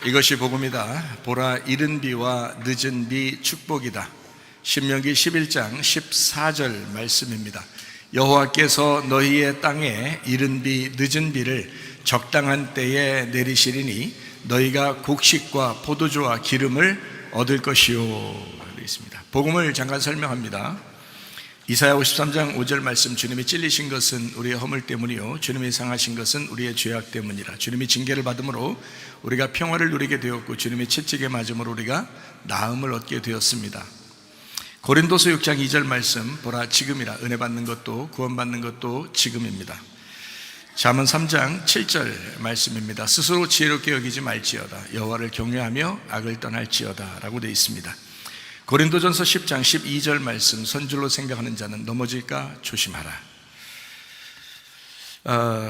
이것이 복음이다. 보라, 이른 비와 늦은 비 축복이다. 신명기 11장 14절 말씀입니다. 여호와께서 너희의 땅에 이른 비 늦은 비를 적당한 때에 내리시리니 너희가 곡식과 포도주와 기름을 얻을 것이요. 되어 있습니다. 복음을 잠깐 설명합니다. 이사야 53장 5절 말씀, 주님이 찔리신 것은 우리의 허물 때문이요 주님이 상하신 것은 우리의 죄악 때문이라. 주님이 징계를 받음으로 우리가 평화를 누리게 되었고 주님이 채찍에 맞음으로 우리가 나음을 얻게 되었습니다. 고린도서 6장 2절 말씀, 보라 지금이라. 은혜 받는 것도 구원받는 것도 지금입니다. 잠언 3장 7절 말씀입니다. 스스로 지혜롭게 여기지 말지어다. 여호와를 경외하며 악을 떠날지어다 라고 되어 있습니다. 고린도전서 10장 12절 말씀, 선줄로 생각하는 자는 넘어질까 조심하라.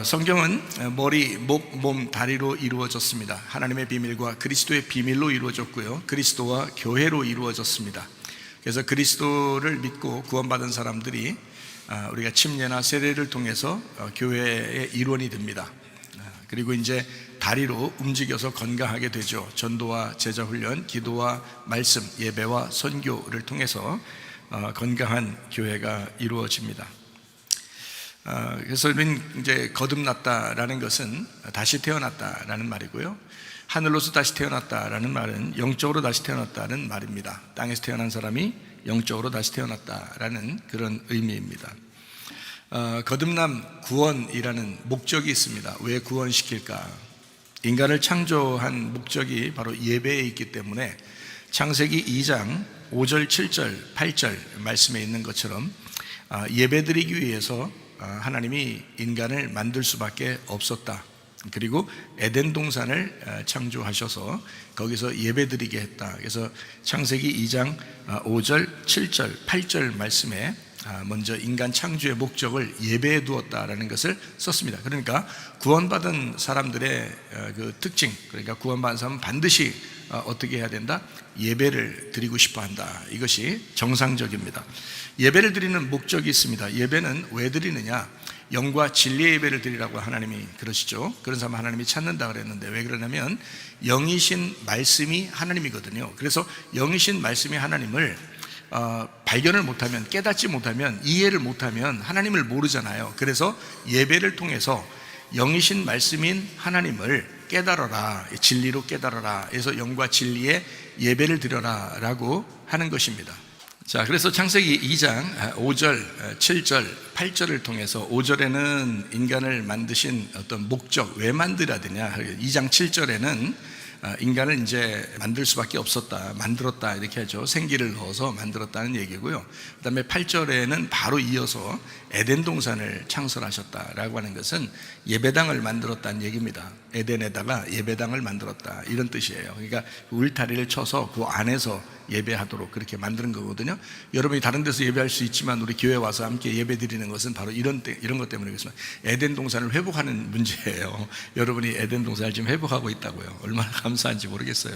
성경은 머리, 목, 몸, 다리로 이루어졌습니다. 하나님의 비밀과 그리스도의 비밀로 이루어졌고요, 그리스도와 교회로 이루어졌습니다. 그래서 그리스도를 믿고 구원받은 사람들이 우리가 침례나 세례를 통해서 교회의 일원이 됩니다. 그리고 이제 다리로 움직여서 건강하게 되죠. 전도와 제자훈련, 기도와 말씀, 예배와 선교를 통해서 건강한 교회가 이루어집니다. 그래서 이제 거듭났다라는 것은 다시 태어났다라는 말이고요, 하늘로서 다시 태어났다라는 말은 영적으로 다시 태어났다는 말입니다. 땅에서 태어난 사람이 영적으로 다시 태어났다라는 그런 의미입니다. 거듭남, 구원이라는 목적이 있습니다. 왜 구원시킬까? 인간을 창조한 목적이 바로 예배에 있기 때문에 창세기 2장 5절, 7절, 8절 말씀에 있는 것처럼 예배드리기 위해서 하나님이 인간을 만들 수밖에 없었다. 그리고 에덴 동산을 창조하셔서 거기서 예배드리게 했다. 그래서 창세기 2장 5절, 7절, 8절 말씀에 먼저 인간 창조의 목적을 예배에 두었다라는 것을 썼습니다. 그러니까 구원받은 사람들의 그 특징, 그러니까 구원받은 사람은 반드시 어떻게 해야 된다? 예배를 드리고 싶어 한다. 이것이 정상적입니다. 예배를 드리는 목적이 있습니다. 예배는 왜 드리느냐? 영과 진리의 예배를 드리라고 하나님이 그러시죠. 그런 사람 하나님이 찾는다 그랬는데, 왜 그러냐면 영이신 말씀이 하나님이거든요. 그래서 영이신 말씀이 하나님을 발견을 못하면, 깨닫지 못하면, 이해를 못하면 하나님을 모르잖아요. 그래서 예배를 통해서 영이신 말씀인 하나님을 깨달아라, 진리로 깨달아라. 그래서 영과 진리의 예배를 드려라 라고 하는 것입니다. 자, 그래서 창세기 2장 5절, 7절, 8절을 통해서 5절에는 인간을 만드신 어떤 목적, 왜 만들어야 되냐. 2장 7절에는 인간을 이제 만들 수밖에 없었다, 만들었다 이렇게 하죠. 생기를 넣어서 만들었다는 얘기고요. 그 다음에 8절에는 바로 이어서 에덴 동산을 창설하셨다라고 하는 것은 예배당을 만들었다는 얘기입니다. 에덴에다가 예배당을 만들었다, 이런 뜻이에요. 그러니까 울타리를 쳐서 그 안에서 예배하도록 그렇게 만드는 거거든요. 여러분이 다른 데서 예배할 수 있지만 우리 교회 와서 함께 예배 드리는 것은 바로 이런 것 때문에 그렇습니다. 에덴 동산을 회복하는 문제예요. 여러분이 에덴 동산을 지금 회복하고 있다고요. 얼마나 감사한지 모르겠어요.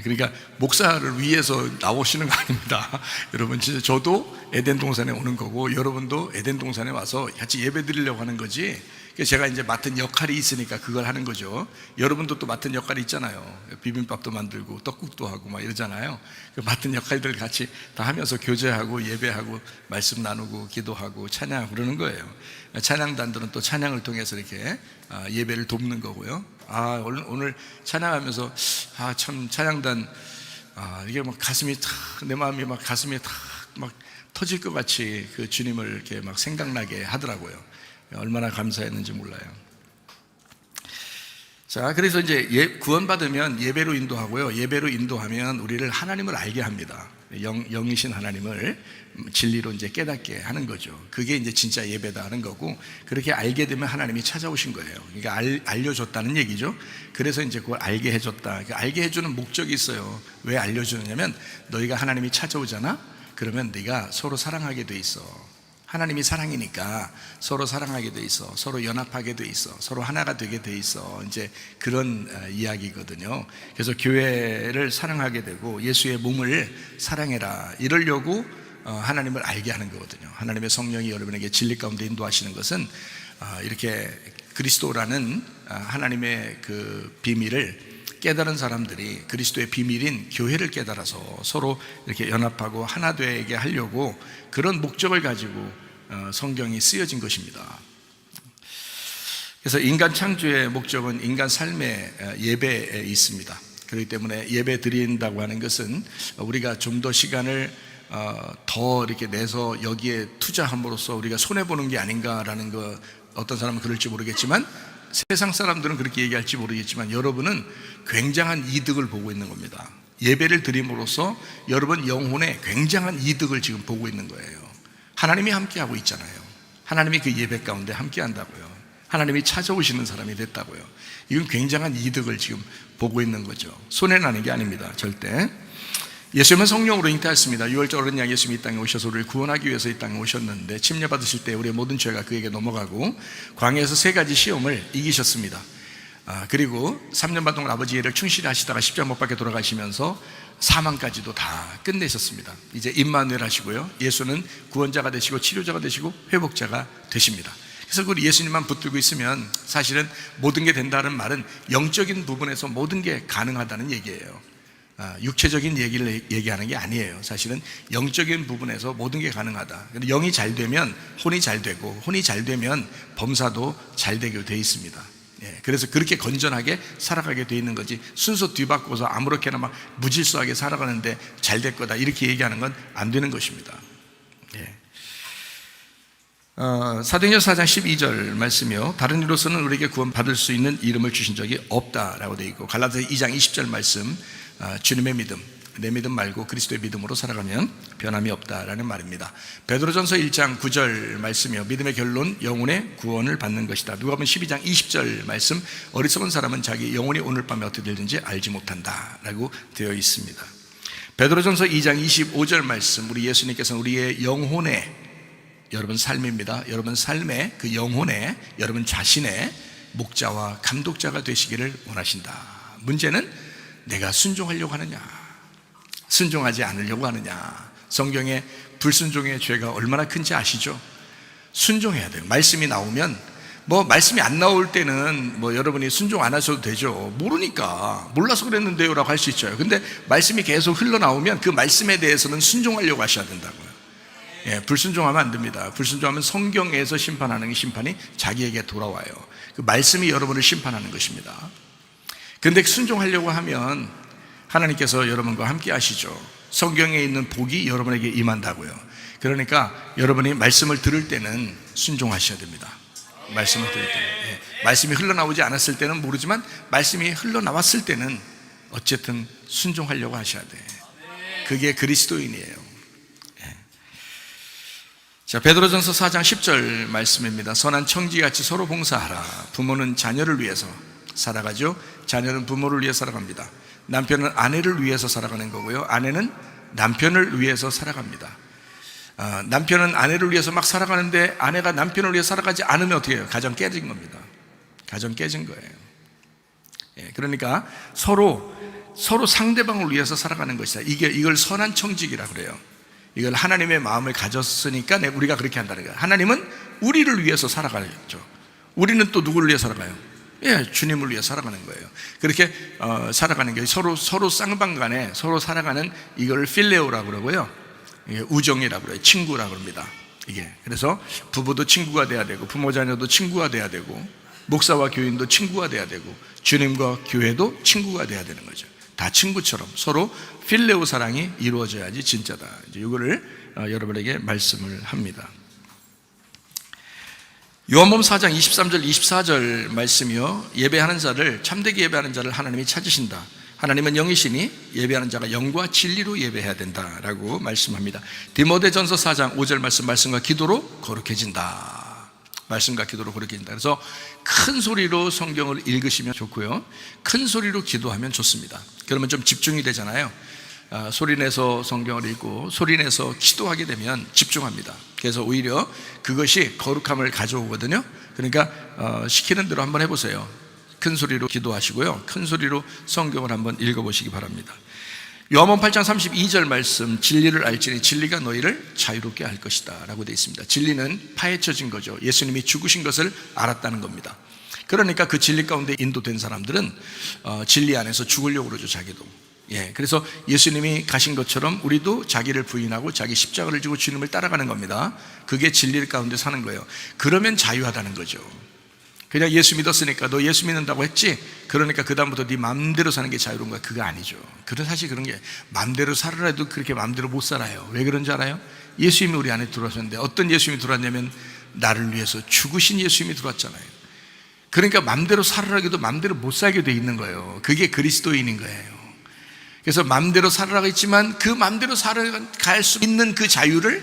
그러니까 목사를 위해서 나오시는 거 아닙니다. 여러분, 진짜 저도 에덴 동산에 오는 거고 여러분도 에덴 동산에 와서 같이 예배 드리려고 하는 거지. 제가 이제 맡은 역할이 있으니까 그걸 하는 거죠. 여러분도 또 맡은 역할이 있잖아요. 비빔밥도 만들고 떡국도 하고 막 이러잖아요. 그 맡은 역할들 같이 다 하면서 교제하고 예배하고 말씀 나누고 기도하고 찬양하고 그러는 거예요. 찬양단들은 또 찬양을 통해서 이렇게 예배를 돕는 거고요. 오늘 찬양하면서 참 찬양단 이게 막 가슴이 탁, 내 마음이 막 가슴이 탁 막 터질 것 같이 그 주님을 이렇게 막 생각나게 하더라고요. 얼마나 감사했는지 몰라요. 자, 그래서 이제 구원받으면 예배로 인도하고요, 예배로 인도하면 우리를 하나님을 알게 합니다. 영이신 하나님을 진리로 이제 깨닫게 하는 거죠. 그게 이제 진짜 예배다 하는 거고, 그렇게 알게 되면 하나님이 찾아오신 거예요. 그러니까 알려줬다는 얘기죠. 그래서 이제 그걸 알게 해줬다. 알게 해주는 목적이 있어요. 왜 알려주느냐면, 너희가 하나님이 찾아오잖아? 그러면 네가 서로 사랑하게 돼 있어. 하나님이 사랑이니까 서로 사랑하게 돼 있어. 서로 연합하게 돼 있어. 서로 하나가 되게 돼 있어. 이제 그런 이야기거든요. 그래서 교회를 사랑하게 되고 예수의 몸을 사랑해라, 이러려고 하나님을 알게 하는 거거든요. 하나님의 성령이 여러분에게 진리 가운데 인도하시는 것은 이렇게 그리스도라는 하나님의 그 비밀을 깨달은 사람들이 그리스도의 비밀인 교회를 깨달아서 서로 이렇게 연합하고 하나 되게 하려고 그런 목적을 가지고 성경이 쓰여진 것입니다. 그래서 인간 창조의 목적은 인간 삶의 예배에 있습니다. 그렇기 때문에 예배 드린다고 하는 것은 우리가 좀 더 시간을 더 이렇게 내서 여기에 투자함으로써 우리가 손해보는 게 아닌가라는 거, 어떤 사람은 그럴지 모르겠지만 세상 사람들은 그렇게 얘기할지 모르겠지만 여러분은 굉장한 이득을 보고 있는 겁니다. 예배를 드림으로써 여러분 영혼에 굉장한 이득을 지금 보고 있는 거예요. 하나님이 함께하고 있잖아요. 하나님이 그 예배 가운데 함께한다고요. 하나님이 찾아오시는 사람이 됐다고요. 이건 굉장한 이득을 지금 보고 있는 거죠. 손해나는 게 아닙니다. 절대. 예수님은 성령으로 잉태하였습니다. 6월절 어린 양 예수님이 이 땅에 오셔서 우리를 구원하기 위해서 이 땅에 오셨는데 침례받으실 때 우리의 모든 죄가 그에게 넘어가고 광야에서 3가지 시험을 이기셨습니다. 그리고 3년 반 동안 아버지 일을 충실히 하시다가 십자가 못 박혀 돌아가시면서 사망까지도 다 끝내셨습니다. 이제 임마누엘 하시고요, 예수는 구원자가 되시고 치료자가 되시고 회복자가 되십니다. 그래서 우리 예수님만 붙들고 있으면 사실은 모든 게 된다는 말은 영적인 부분에서 모든 게 가능하다는 얘기예요. 육체적인 얘기를 얘기하는 게 아니에요. 사실은 영적인 부분에서 모든 게 가능하다. 영이 잘 되면 혼이 잘 되고, 혼이 잘 되면 범사도 잘 되게 돼 있습니다. 그래서 그렇게 건전하게 살아가게 돼 있는 거지, 순서 뒤바꿔서 아무렇게나 막 무질서하게 살아가는데 잘 될 거다 이렇게 얘기하는 건 안 되는 것입니다. 사도행전 4장 12절 말씀이요, 다른 이로서는 우리에게 구원받을 수 있는 이름을 주신 적이 없다라고 되어 있고, 갈라디아 2장 20절 말씀, 주님의 믿음, 내 믿음 말고 그리스도의 믿음으로 살아가면 변함이 없다라는 말입니다. 베드로전서 1장 9절 말씀이요, 믿음의 결론 영혼의 구원을 받는 것이다. 누가복음 12장 20절 말씀, 어리석은 사람은 자기 영혼이 오늘 밤에 어떻게 되는지 알지 못한다라고 되어 있습니다. 베드로전서 2장 25절 말씀, 우리 예수님께서는 우리의 영혼의, 여러분 삶입니다. 여러분 삶의 그 영혼의, 여러분 자신의 목자와 감독자가 되시기를 원하신다. 문제는 내가 순종하려고 하느냐, 순종하지 않으려고 하느냐. 성경에 불순종의 죄가 얼마나 큰지 아시죠? 순종해야 돼요. 말씀이 나오면, 말씀이 안 나올 때는 여러분이 순종 안 하셔도 되죠. 모르니까, 몰라서 그랬는데요 라고 할 수 있죠. 근데 말씀이 계속 흘러나오면 그 말씀에 대해서는 순종하려고 하셔야 된다고요. 불순종하면 안 됩니다. 불순종하면 성경에서 심판하는 게 심판이 자기에게 돌아와요. 그 말씀이 여러분을 심판하는 것입니다. 그런데 순종하려고 하면 하나님께서 여러분과 함께 하시죠. 성경에 있는 복이 여러분에게 임한다고요. 그러니까 여러분이 말씀을 들을 때는 순종하셔야 됩니다. 말씀을 들을 때는, 말씀이 흘러나오지 않았을 때는 모르지만 말씀이 흘러나왔을 때는 어쨌든 순종하려고 하셔야 돼. 그게 그리스도인이에요. 자, 베드로전서 4장 10절 말씀입니다. 선한 청지같이 서로 봉사하라. 부모는 자녀를 위해서 살아가죠. 자녀는 부모를 위해 살아갑니다. 남편은 아내를 위해서 살아가는 거고요, 아내는 남편을 위해서 살아갑니다. 남편은 아내를 위해서 막 살아가는데 아내가 남편을 위해 살아가지 않으면 어떻게 해요? 가정 깨진 겁니다. 가정 깨진 거예요. 그러니까 서로 상대방을 위해서 살아가는 것이다. 이걸 선한 청지기라고 그래요. 이걸 하나님의 마음을 가졌으니까 우리가 그렇게 한다는 거예요. 하나님은 우리를 위해서 살아가죠. 우리는 또 누구를 위해 살아가요? 주님을 위해 살아가는 거예요. 그렇게 살아가는 게 서로 쌍방간에 서로 살아가는, 이걸 필레오라고 그러고요, 우정이라고 그래요. 친구라고 합니다. 그래서 부부도 친구가 돼야 되고, 부모 자녀도 친구가 돼야 되고, 목사와 교인도 친구가 돼야 되고, 주님과 교회도 친구가 돼야 되는 거죠. 다 친구처럼 서로 필레오 사랑이 이루어져야지 진짜다. 이거를 여러분에게 말씀을 합니다. 요한복음 4장 23절 24절 말씀이요, 예배하는 자를, 참되게 예배하는 자를 하나님이 찾으신다. 하나님은 영이시니 예배하는 자가 영과 진리로 예배해야 된다라고 말씀합니다. 디모데전서 4장 5절 말씀과 기도로 거룩해진다. 말씀과 기도로 거룩해진다. 그래서 큰 소리로 성경을 읽으시면 좋고요, 큰 소리로 기도하면 좋습니다. 그러면 좀 집중이 되잖아요. 소리내서 성경을 읽고 소리내서 기도하게 되면 집중합니다. 그래서 오히려 그것이 거룩함을 가져오거든요. 그러니까 시키는 대로 한번 해보세요. 큰 소리로 기도하시고요, 큰 소리로 성경을 한번 읽어보시기 바랍니다. 요한복음 8장 32절 말씀, 진리를 알지니 진리가 너희를 자유롭게 할 것이다 라고 되어 있습니다. 진리는 파헤쳐진 거죠. 예수님이 죽으신 것을 알았다는 겁니다. 그러니까 그 진리 가운데 인도된 사람들은 진리 안에서 죽으려고 그러죠, 자기도. 그래서 예수님이 가신 것처럼 우리도 자기를 부인하고 자기 십자가를 지고 주님을 따라가는 겁니다. 그게 진리 가운데 사는 거예요. 그러면 자유하다는 거죠. 그냥 예수 믿었으니까 너 예수 믿는다고 했지? 그러니까 그 다음부터 네 마음대로 사는 게 자유로운 거야. 그거 아니죠. 사실 그런 게 마음대로 살아라 해도 그렇게 마음대로 못 살아요. 왜 그런지 알아요? 예수님이 우리 안에 들어왔는데 어떤 예수님이 들어왔냐면 나를 위해서 죽으신 예수님이 들어왔잖아요. 그러니까 마음대로 살아라 해도 마음대로 못 살게 돼 있는 거예요. 그게 그리스도인인 거예요. 그래서 마음대로 살아라고 했지만 그 마음대로 살아갈 수 있는 그 자유를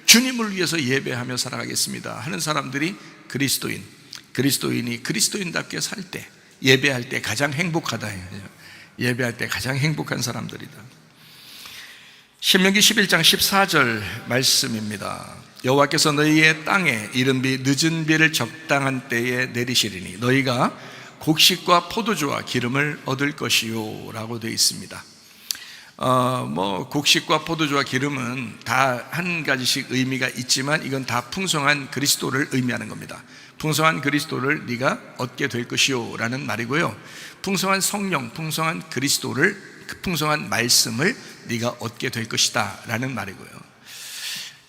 주님을 위해서 예배하며 살아가겠습니다 하는 사람들이 그리스도인이 그리스도인답게 살 때, 예배할 때 가장 행복하다. 예배할 때 가장 행복한 사람들이다. 신명기 11장 14절 말씀입니다. 여호와께서 너희의 땅에 이른 비 늦은 비를 적당한 때에 내리시리니 너희가 곡식과 포도주와 기름을 얻을 것이요 라고 되어 있습니다. 곡식과 포도주와 기름은 다 한 가지씩 의미가 있지만 이건 다 풍성한 그리스도를 의미하는 겁니다. 풍성한 그리스도를 네가 얻게 될 것이요 라는 말이고요, 풍성한 성령, 풍성한 그리스도를, 그 풍성한 말씀을 네가 얻게 될 것이다 라는 말이고요,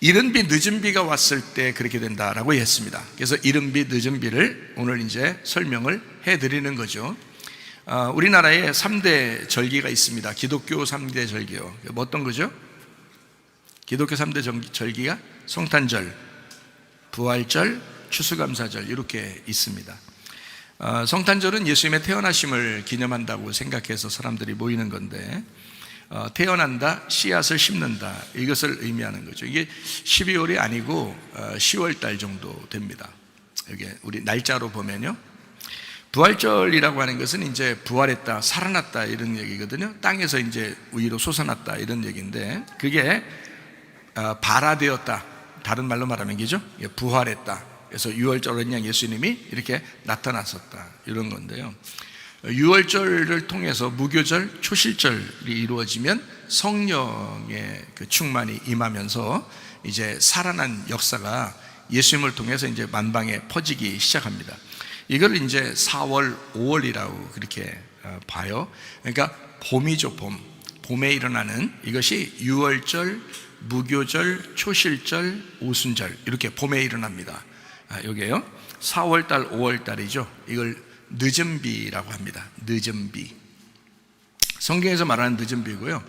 이른 비 늦은 비가 왔을 때 그렇게 된다라고 했습니다. 그래서 이른 비 늦은 비를 오늘 이제 설명을 해드리는 거죠. 우리나라에 3대 절기가 있습니다. 기독교 3대 절기요. 어떤 거죠? 기독교 3대 절기가 성탄절, 부활절, 추수감사절 이렇게 있습니다. 성탄절은 예수님의 태어나심을 기념한다고 생각해서 사람들이 모이는 건데, 태어난다, 씨앗을 심는다, 이것을 의미하는 거죠. 이게 12월이 아니고 10월 달 정도 됩니다. 이게 우리 날짜로 보면요, 부활절이라고 하는 것은 이제 부활했다, 살아났다 이런 얘기거든요. 땅에서 이제 위로 솟아났다 이런 얘기인데, 그게 발화되었다, 다른 말로 말하면 이죠, 부활했다. 그래서 6월절 어린 양 예수님이 이렇게 나타났었다 이런 건데요, 6월절을 통해서 무교절, 초실절이 이루어지면 성령의 그 충만이 임하면서 이제 살아난 역사가 예수님을 통해서 이제 만방에 퍼지기 시작합니다. 이걸 이제 4월, 5월이라고 그렇게 봐요. 그러니까 봄이죠, 봄에 일어나는 이것이 6월절, 무교절, 초실절, 오순절 이렇게 봄에 일어납니다. 여기에요. 4월달, 5월달이죠. 이걸 늦은 비라고 합니다. 늦은 비. 성경에서 말하는 늦은 비고요.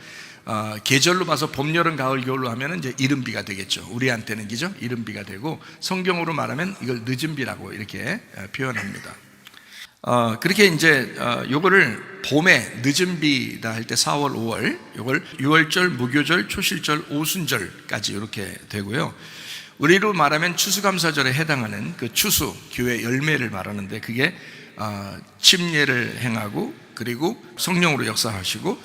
계절로 봐서 봄, 여름, 가을, 겨울로 하면 이제 이른 비가 되겠죠. 우리한테는 그죠? 이른 비가 되고, 성경으로 말하면 이걸 늦은 비라고 이렇게 표현합니다. 그렇게 이제 요거를 봄에 늦은 비다 할 때 4월, 5월, 요걸 6월절, 무교절, 초실절, 오순절까지 이렇게 되고요. 우리로 말하면 추수감사절에 해당하는 그 추수, 교회 열매를 말하는데, 그게 침례를 행하고 그리고 성령으로 역사하시고,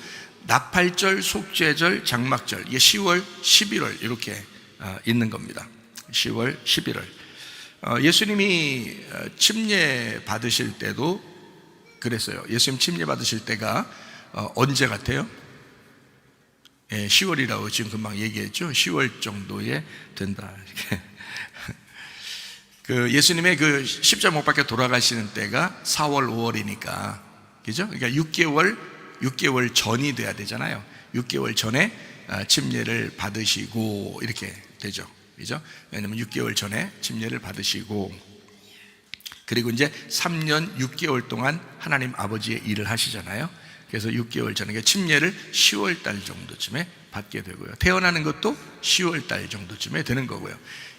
나팔절, 속죄절, 장막절, 이게 10월, 11월 이렇게 있는 겁니다. 10월, 11월. 예수님이 침례 받으실 때도 그랬어요. 예수님 침례 받으실 때가 언제 같아요? 10월이라고 지금 금방 얘기했죠. 10월 정도에 된다. 이렇게. 그 예수님의 그 십자가 못 박혀 돌아가시는 때가 4월, 5월이니까, 그죠? 그러니까 6개월 전이 돼야 되잖아요. 6개월 전에 침례를 받으시고 이렇게 되죠. 그죠? 왜냐면 6개월 전에 침례를 받으시고, 그리고 이제 3년 6개월 동안 하나님 아버지의 일을 하시잖아요. 그래서 6개월 전에, 그러니까 침례를 10월 달 정도쯤에 받게 되고요. 태어나는 것도 10월 달 정도쯤에 되는 거고요.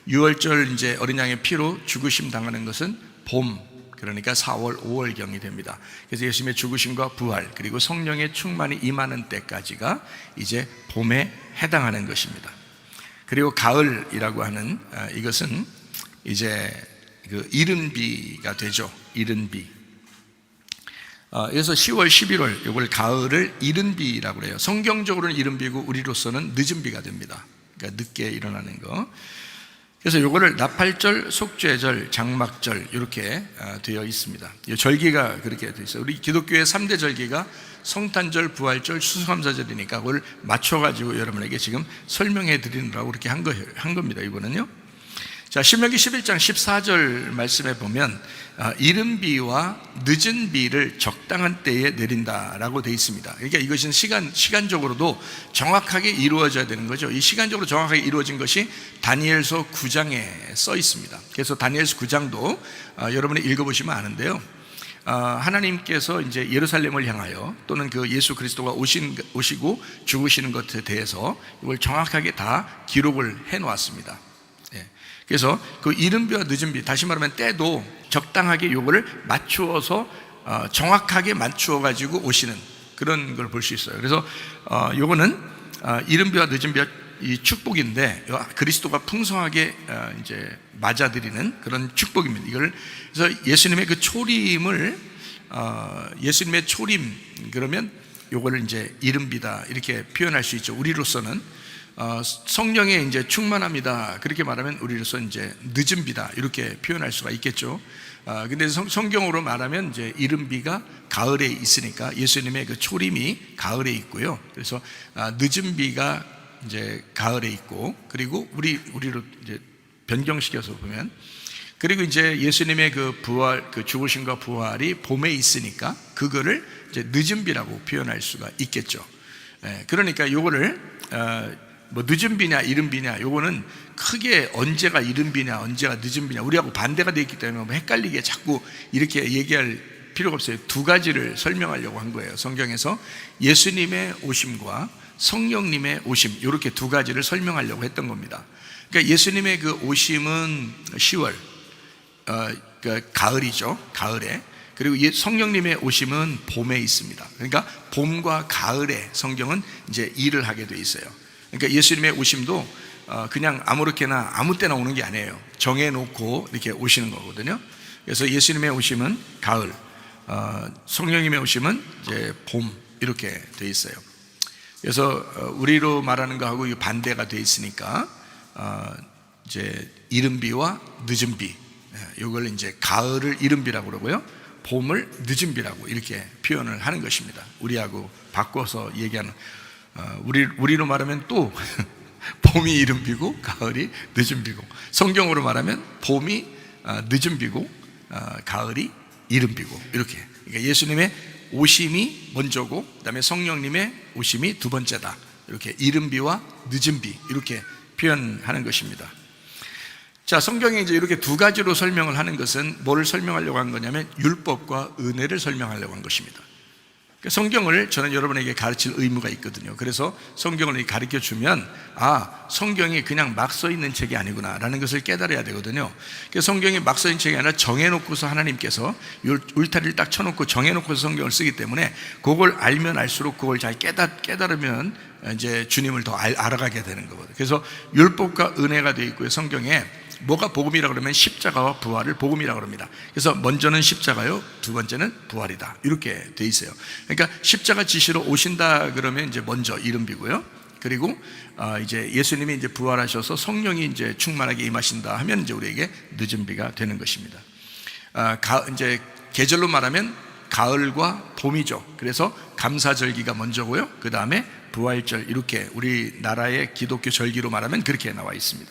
6월절 이제 어린 양의 피로 죽으심 당하는 것은 봄, 그러니까 4월, 5월경이 됩니다. 그래서 예수님의 죽으심과 부활, 그리고 성령의 충만이 임하는 때까지가 이제 봄에 해당하는 것입니다. 그리고 가을이라고 하는 이것은 이제 그 이른 비가 되죠. 이른 비. 그래서 10월, 11월 이걸 가을을 이른 비라고 해요. 성경적으로는 이른 비고 우리로서는 늦은 비가 됩니다. 그러니까 늦게 일어나는 거. 그래서 이거를 나팔절, 속죄절, 장막절 이렇게 되어 있습니다. 이 절기가 그렇게 되어 있어요. 우리 기독교의 3대 절기가 성탄절, 부활절, 추수감사절이니까 그걸 맞춰가지고 여러분에게 지금 설명해 드리느라고 그렇게 한 겁니다. 이거는요. 자, 신명기 11장 14절 말씀에 보면 이른 비와 늦은 비를 적당한 때에 내린다라고 되어 있습니다. 그러니까 이것은 시간적으로도 정확하게 이루어져야 되는 거죠. 이 시간적으로 정확하게 이루어진 것이 다니엘서 9장에 써 있습니다. 그래서 다니엘서 9장도 여러분이 읽어보시면 아는데요, 하나님께서 이제 예루살렘을 향하여 또는 그 예수 그리스도가 오시고 죽으시는 것에 대해서 이걸 정확하게 다 기록을 해 놓았습니다. 그래서 그 이른 비와 늦은 비, 다시 말하면 때도 적당하게 요거를 맞추어서 정확하게 맞추어 가지고 오시는 그런 걸 볼 수 있어요. 그래서 요거는 이른 비와 늦은 비와 이 축복인데, 그리스도가 풍성하게 이제 맞아들이는 그런 축복입니다. 이걸 그래서 예수님의 그 초림을 예수님의 초림, 그러면 요거를 이제 이른 비다 이렇게 표현할 수 있죠. 우리로서는 성령에 이제 충만합니다 그렇게 말하면 우리로서 이제 늦은 비다 이렇게 표현할 수가 있겠죠. 근데 성경으로 말하면 이제 이른 비가 가을에 있으니까 예수님의 그 초림이 가을에 있고요. 그래서 늦은 비가 이제 가을에 있고, 그리고 우리로 이제 변경시켜서 보면, 그리고 이제 예수님의 그 부활, 그 죽으심과 부활이 봄에 있으니까 그거를 이제 늦은 비라고 표현할 수가 있겠죠. 그러니까 요거를 뭐 늦은 비냐 이른 비냐, 요거는 크게 언제가 이른 비냐 언제가 늦은 비냐 우리하고 반대가 되어 있기 때문에 뭐 헷갈리게 자꾸 이렇게 얘기할 필요가 없어요. 두 가지를 설명하려고 한 거예요. 성경에서 예수님의 오심과 성령님의 오심, 이렇게 두 가지를 설명하려고 했던 겁니다. 그러니까 예수님의 그 오심은 10월, 그러니까 가을이죠. 가을에. 그리고 성령님의 오심은 봄에 있습니다. 그러니까 봄과 가을에 성경은 이제 일을 하게 돼 있어요. 그러니까 예수님의 오심도 그냥 아무렇게나 아무 때나 오는 게 아니에요. 정해놓고 이렇게 오시는 거거든요. 그래서 예수님의 오심은 가을, 성령님의 오심은 이제 봄, 이렇게 돼 있어요. 그래서 우리로 말하는 거하고 반대가 돼 있으니까 이제 이른 비와 늦은 비, 이걸 이제 가을을 이른 비라고 그러고요, 봄을 늦은 비라고 이렇게 표현을 하는 것입니다. 우리하고 바꿔서 얘기하는, 우리로 말하면 또 봄이 이른 비고 가을이 늦은 비고, 성경으로 말하면 봄이 늦은 비고 가을이 이른 비고, 이렇게. 그러니까 예수님의 오심이 먼저고 그다음에 성령님의 오심이 두 번째다, 이렇게 이른 비와 늦은 비 이렇게 표현하는 것입니다. 자, 성경에 이제 이렇게 두 가지로 설명을 하는 것은 뭐를 설명하려고 한 거냐면 율법과 은혜를 설명하려고 한 것입니다. 성경을 저는 여러분에게 가르칠 의무가 있거든요. 그래서 성경을 가르쳐 주면 성경이 그냥 막 써 있는 책이 아니구나 라는 것을 깨달아야 되거든요. 성경이 막 써 있는 책이 아니라 정해놓고서 하나님께서 울타리를 딱 쳐놓고 정해놓고서 성경을 쓰기 때문에 그걸 알면 알수록 그걸 잘 깨달으면 이제 주님을 더 알아가게 되는 거거든요. 그래서 율법과 은혜가 되어 있고요. 성경에 뭐가 복음이라고 그러면 십자가와 부활을 복음이라고 합니다. 그래서 먼저는 십자가요, 두 번째는 부활이다, 이렇게 돼 있어요. 그러니까 십자가 지시로 오신다 그러면 이제 먼저 이른 비고요. 그리고 이제 예수님이 이제 부활하셔서 성령이 이제 충만하게 임하신다 하면 이제 우리에게 늦은 비가 되는 것입니다. 이제 계절로 말하면 가을과 봄이죠. 그래서 감사절기가 먼저고요. 그 다음에 부활절, 이렇게 우리나라의 기독교 절기로 말하면 그렇게 나와 있습니다.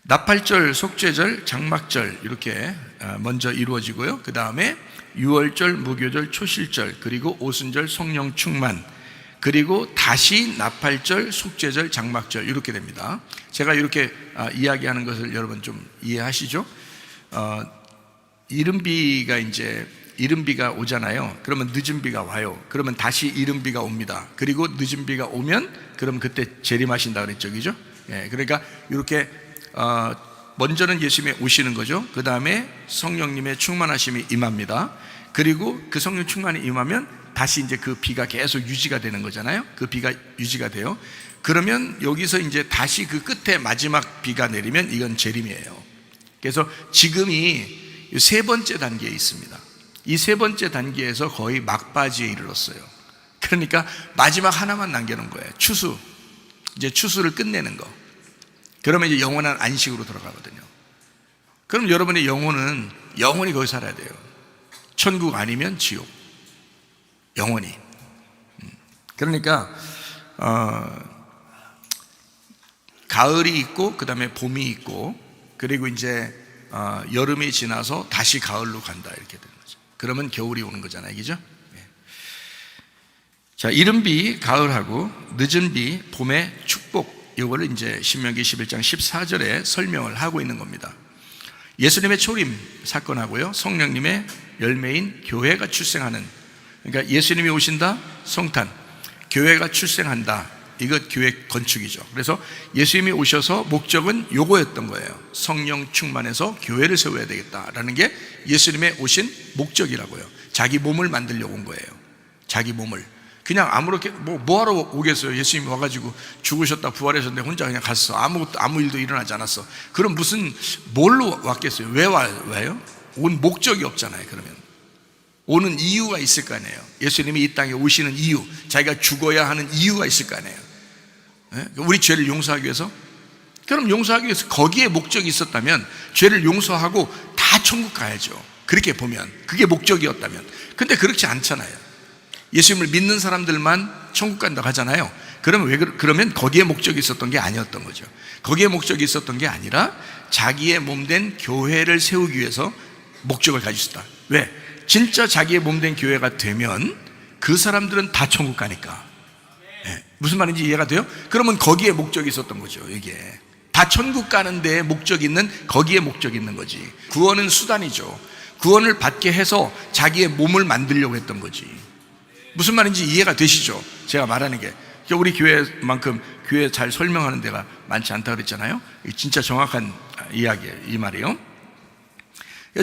나팔절, 속죄절, 장막절 이렇게 먼저 이루어지고요. 그 다음에 유월절, 무교절, 초실절, 그리고 오순절, 성령 충만, 그리고 다시 나팔절, 속죄절, 장막절 이렇게 됩니다. 제가 이렇게 이야기하는 것을 여러분 좀 이해하시죠? 이른 비가 오잖아요. 그러면 늦은 비가 와요. 그러면 다시 이른 비가 옵니다. 그리고 늦은 비가 오면 그럼 그때 재림하신다 그랬죠, 그죠? 그러니까 이렇게 먼저는 예수님이 오시는 거죠. 그 다음에 성령님의 충만하심이 임합니다. 그리고 그 성령 충만이 임하면 다시 이제 그 비가 계속 유지가 되는 거잖아요. 그 비가 유지가 돼요. 그러면 여기서 이제 다시 그 끝에 마지막 비가 내리면 이건 재림이에요. 그래서 지금이 세 번째 단계에 있습니다. 이 세 번째 단계에서 거의 막바지에 이르렀어요. 그러니까 마지막 하나만 남겨놓은 거예요. 추수. 이제 추수를 끝내는 거. 그러면 이제 영원한 안식으로 들어가거든요. 그럼 여러분의 영혼은 영원히 거기 살아야 돼요. 천국 아니면 지옥. 영원히. 그러니까 가을이 있고 그 다음에 봄이 있고 그리고 이제 여름이 지나서 다시 가을로 간다 이렇게 되는 거죠. 그러면 겨울이 오는 거잖아요, 그죠? 자, 이른 비 가을하고 늦은 비 봄의 축복, 이거를 이제 신명기 11장 14절에 설명을 하고 있는 겁니다. 예수님의 초림 사건하고요, 성령님의 열매인 교회가 출생하는, 그러니까 예수님이 오신다, 성탄, 교회가 출생한다, 이것 교회 건축이죠. 그래서 예수님이 오셔서 목적은 요거였던 거예요. 성령 충만해서 교회를 세워야 되겠다라는 게 예수님의 오신 목적이라고요. 자기 몸을 만들려고 온 거예요. 자기 몸을. 그냥 아무렇게 뭐하러 오겠어요? 예수님이 와가지고 죽으셨다 부활하셨는데 혼자 그냥 갔어. 아무 일도 일어나지 않았어. 그럼 뭘로 왔겠어요? 왜 와요? 온 목적이 없잖아요. 그러면 오는 이유가 있을 거 아니에요. 예수님이 이 땅에 오시는 이유, 자기가 죽어야 하는 이유가 있을 거 아니에요. 우리 죄를 용서하기 위해서? 그럼 용서하기 위해서 거기에 목적이 있었다면 죄를 용서하고 다 천국 가야죠. 그렇게 보면 그게 목적이었다면. 근데 그렇지 않잖아요. 예수님을 믿는 사람들만 천국 간다고 하잖아요. 그러면 거기에 목적이 있었던 게 아니었던 거죠. 거기에 목적이 있었던 게 아니라 자기의 몸된 교회를 세우기 위해서 목적을 가지고 있었다. 왜? 진짜 자기의 몸된 교회가 되면 그 사람들은 다 천국 가니까. 무슨 말인지 이해가 돼요? 그러면 거기에 목적이 있었던 거죠. 이게 다 천국 가는 데에 목적이 있는, 거기에 목적이 있는 거지. 구원은 수단이죠. 구원을 받게 해서 자기의 몸을 만들려고 했던 거지. 무슨 말인지 이해가 되시죠? 제가 말하는 게 우리 교회만큼 교회 잘 설명하는 데가 많지 않다 그랬잖아요. 진짜 정확한 이야기예요. 이 말이요.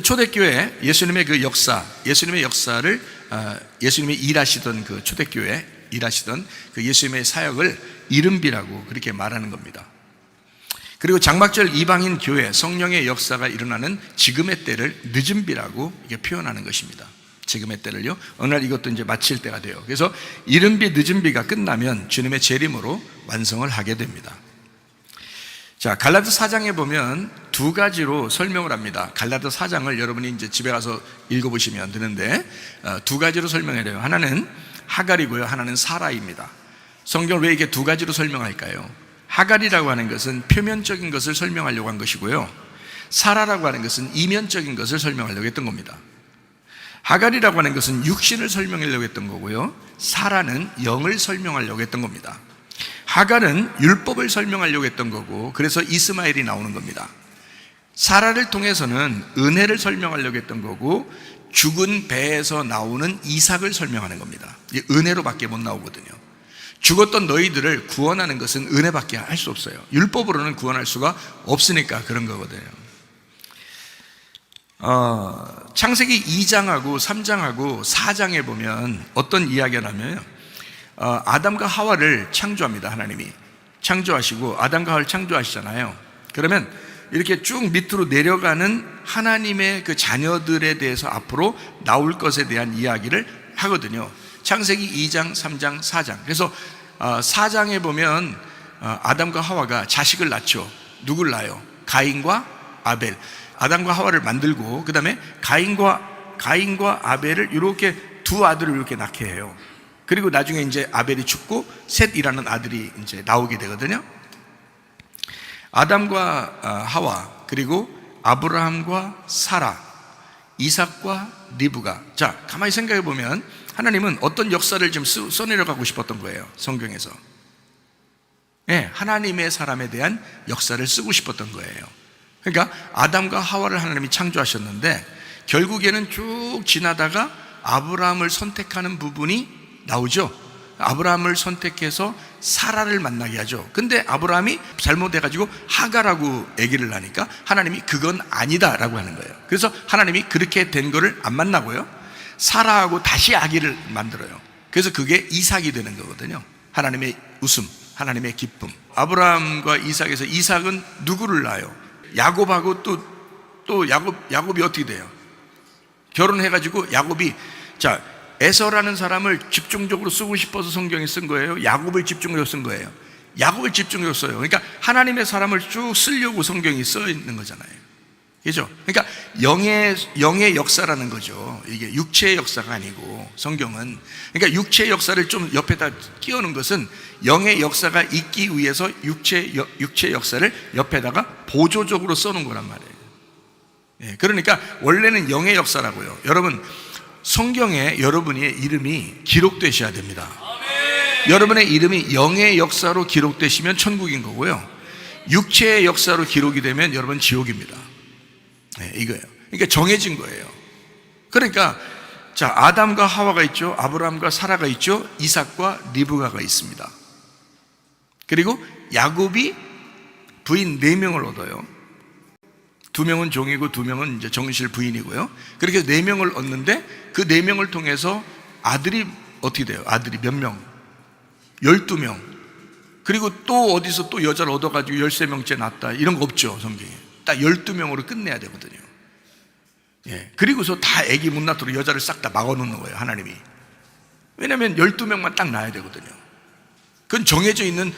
초대교회, 예수님의 그 역사, 예수님의 역사를 예수님이 일하시던 그 초대교회 일하시던 그 예수님의 사역을 이른비라고 그렇게 말하는 겁니다. 그리고 장막절 이방인 교회, 성령의 역사가 일어나는 지금의 때를 늦은비라고 이게 표현하는 것입니다. 지금의 때를요. 어느 날 이것도 이제 마칠 때가 돼요. 그래서 이른비 늦은비가 끝나면 주님의 재림으로 완성을 하게 됩니다. 자, 갈라디아 4장에 보면 두 가지로 설명을 합니다. 갈라디아 4장을 여러분이 이제 집에 가서 읽어보시면 되는데 두 가지로 설명을 해요. 하나는 하갈이고요, 하나는 사라입니다. 성경을 왜 이게 두 가지로 설명할까요? 하갈이라고 하는 것은 표면적인 것을 설명하려고 한 것이고요, 사라라고 하는 것은 이면적인 것을 설명하려고 했던 겁니다. 하갈이라고 하는 것은 육신을 설명하려고 했던 거고요, 사라는 영을 설명하려고 했던 겁니다. 하갈은 율법을 설명하려고 했던 거고, 그래서 이스마엘이 나오는 겁니다. 사라를 통해서는 은혜를 설명하려고 했던 거고, 죽은 배에서 나오는 이삭을 설명하는 겁니다. 은혜로밖에 못 나오거든요. 죽었던 너희들을 구원하는 것은 은혜밖에 할 수 없어요. 율법으로는 구원할 수가 없으니까 그런 거거든요. 창세기 2장하고 3장하고 4장에 보면 어떤 이야기가 나면요, 아담과 하와를 창조합니다. 하나님이 창조하시고 아담과 하와를 창조하시잖아요. 그러면 이렇게 쭉 밑으로 내려가는 하나님의 그 자녀들에 대해서 앞으로 나올 것에 대한 이야기를 하거든요. 창세기 2장, 3장, 4장. 그래서 4장에 보면 아담과 하와가 자식을 낳죠. 누굴 낳아요? 가인과 아벨. 아담과 하와를 만들고 그 다음에 가인과 아벨을 이렇게 두 아들을 이렇게 낳게 해요. 그리고 나중에 이제 아벨이 죽고 셋이라는 아들이 이제 나오게 되거든요. 아담과 하와, 그리고 아브라함과 사라, 이삭과 리브가. 자, 가만히 생각해 보면 하나님은 어떤 역사를 좀 써내려가고 싶었던 거예요. 성경에서. 네, 하나님의 사람에 대한 역사를 쓰고 싶었던 거예요. 그러니까 아담과 하와를 하나님이 창조하셨는데 결국에는 쭉 지나다가 아브라함을 선택하는 부분이 나오죠. 아브라함을 선택해서 사라를 만나게 하죠. 근데 아브라함이 잘못해가지고 하갈하고 아기를 낳으니까 하나님이 그건 아니다 라고 하는 거예요. 그래서 하나님이 그렇게 된 거를 안 만나고요, 사라하고 다시 아기를 만들어요. 그래서 그게 이삭이 되는 거거든요. 하나님의 웃음, 하나님의 기쁨. 아브라함과 이삭에서 이삭은 누구를 낳아요? 야곱하고 또 야곱이 어떻게 돼요? 결혼해가지고 야곱이, 자, 에서라는 사람을 집중적으로 쓰고 싶어서 성경에 쓴 거예요? 야곱을 집중적으로 쓴 거예요? 야곱을 집중적으로 써요. 그러니까 하나님의 사람을 쭉 쓰려고 성경이 써 있는 거잖아요. 그죠? 그러니까 영의 역사라는 거죠. 이게 육체의 역사가 아니고, 성경은. 그러니까 육체의 역사를 좀 옆에다 끼우는 것은 영의 역사가 있기 위해서 육체의 역사를 옆에다가 보조적으로 써놓은 거란 말이에요. 예, 그러니까 원래는 영의 역사라고요. 여러분, 성경에 여러분의 이름이 기록되셔야 됩니다. 여러분의 이름이 영의 역사로 기록되시면 천국인 거고요, 육체의 역사로 기록이 되면 여러분 지옥입니다. 네, 이거예요. 그러니까 정해진 거예요. 그러니까 자, 아담과 하와가 있죠, 아브라함과 사라가 있죠, 이삭과 리브가가 있습니다. 그리고 야곱이 부인 4명을 얻어요. 2명은 종이고 2명은 이제 정실 부인이고요. 그렇게 4명을 얻는데 그 4명을 통해서 아들이 어떻게 돼요? 아들이 몇 명? 12명. 그리고 또 어디서 또 여자를 얻어가지고 13명째 낳았다, 이런 거 없죠, 성경에. 딱 12명으로 끝내야 되거든요. 예. 그리고서 다 애기 못 낳도록 여자를 싹 다 막아놓는 거예요, 하나님이. 왜냐하면 12명만 딱 낳아야 되거든요. 그건 정해져 있는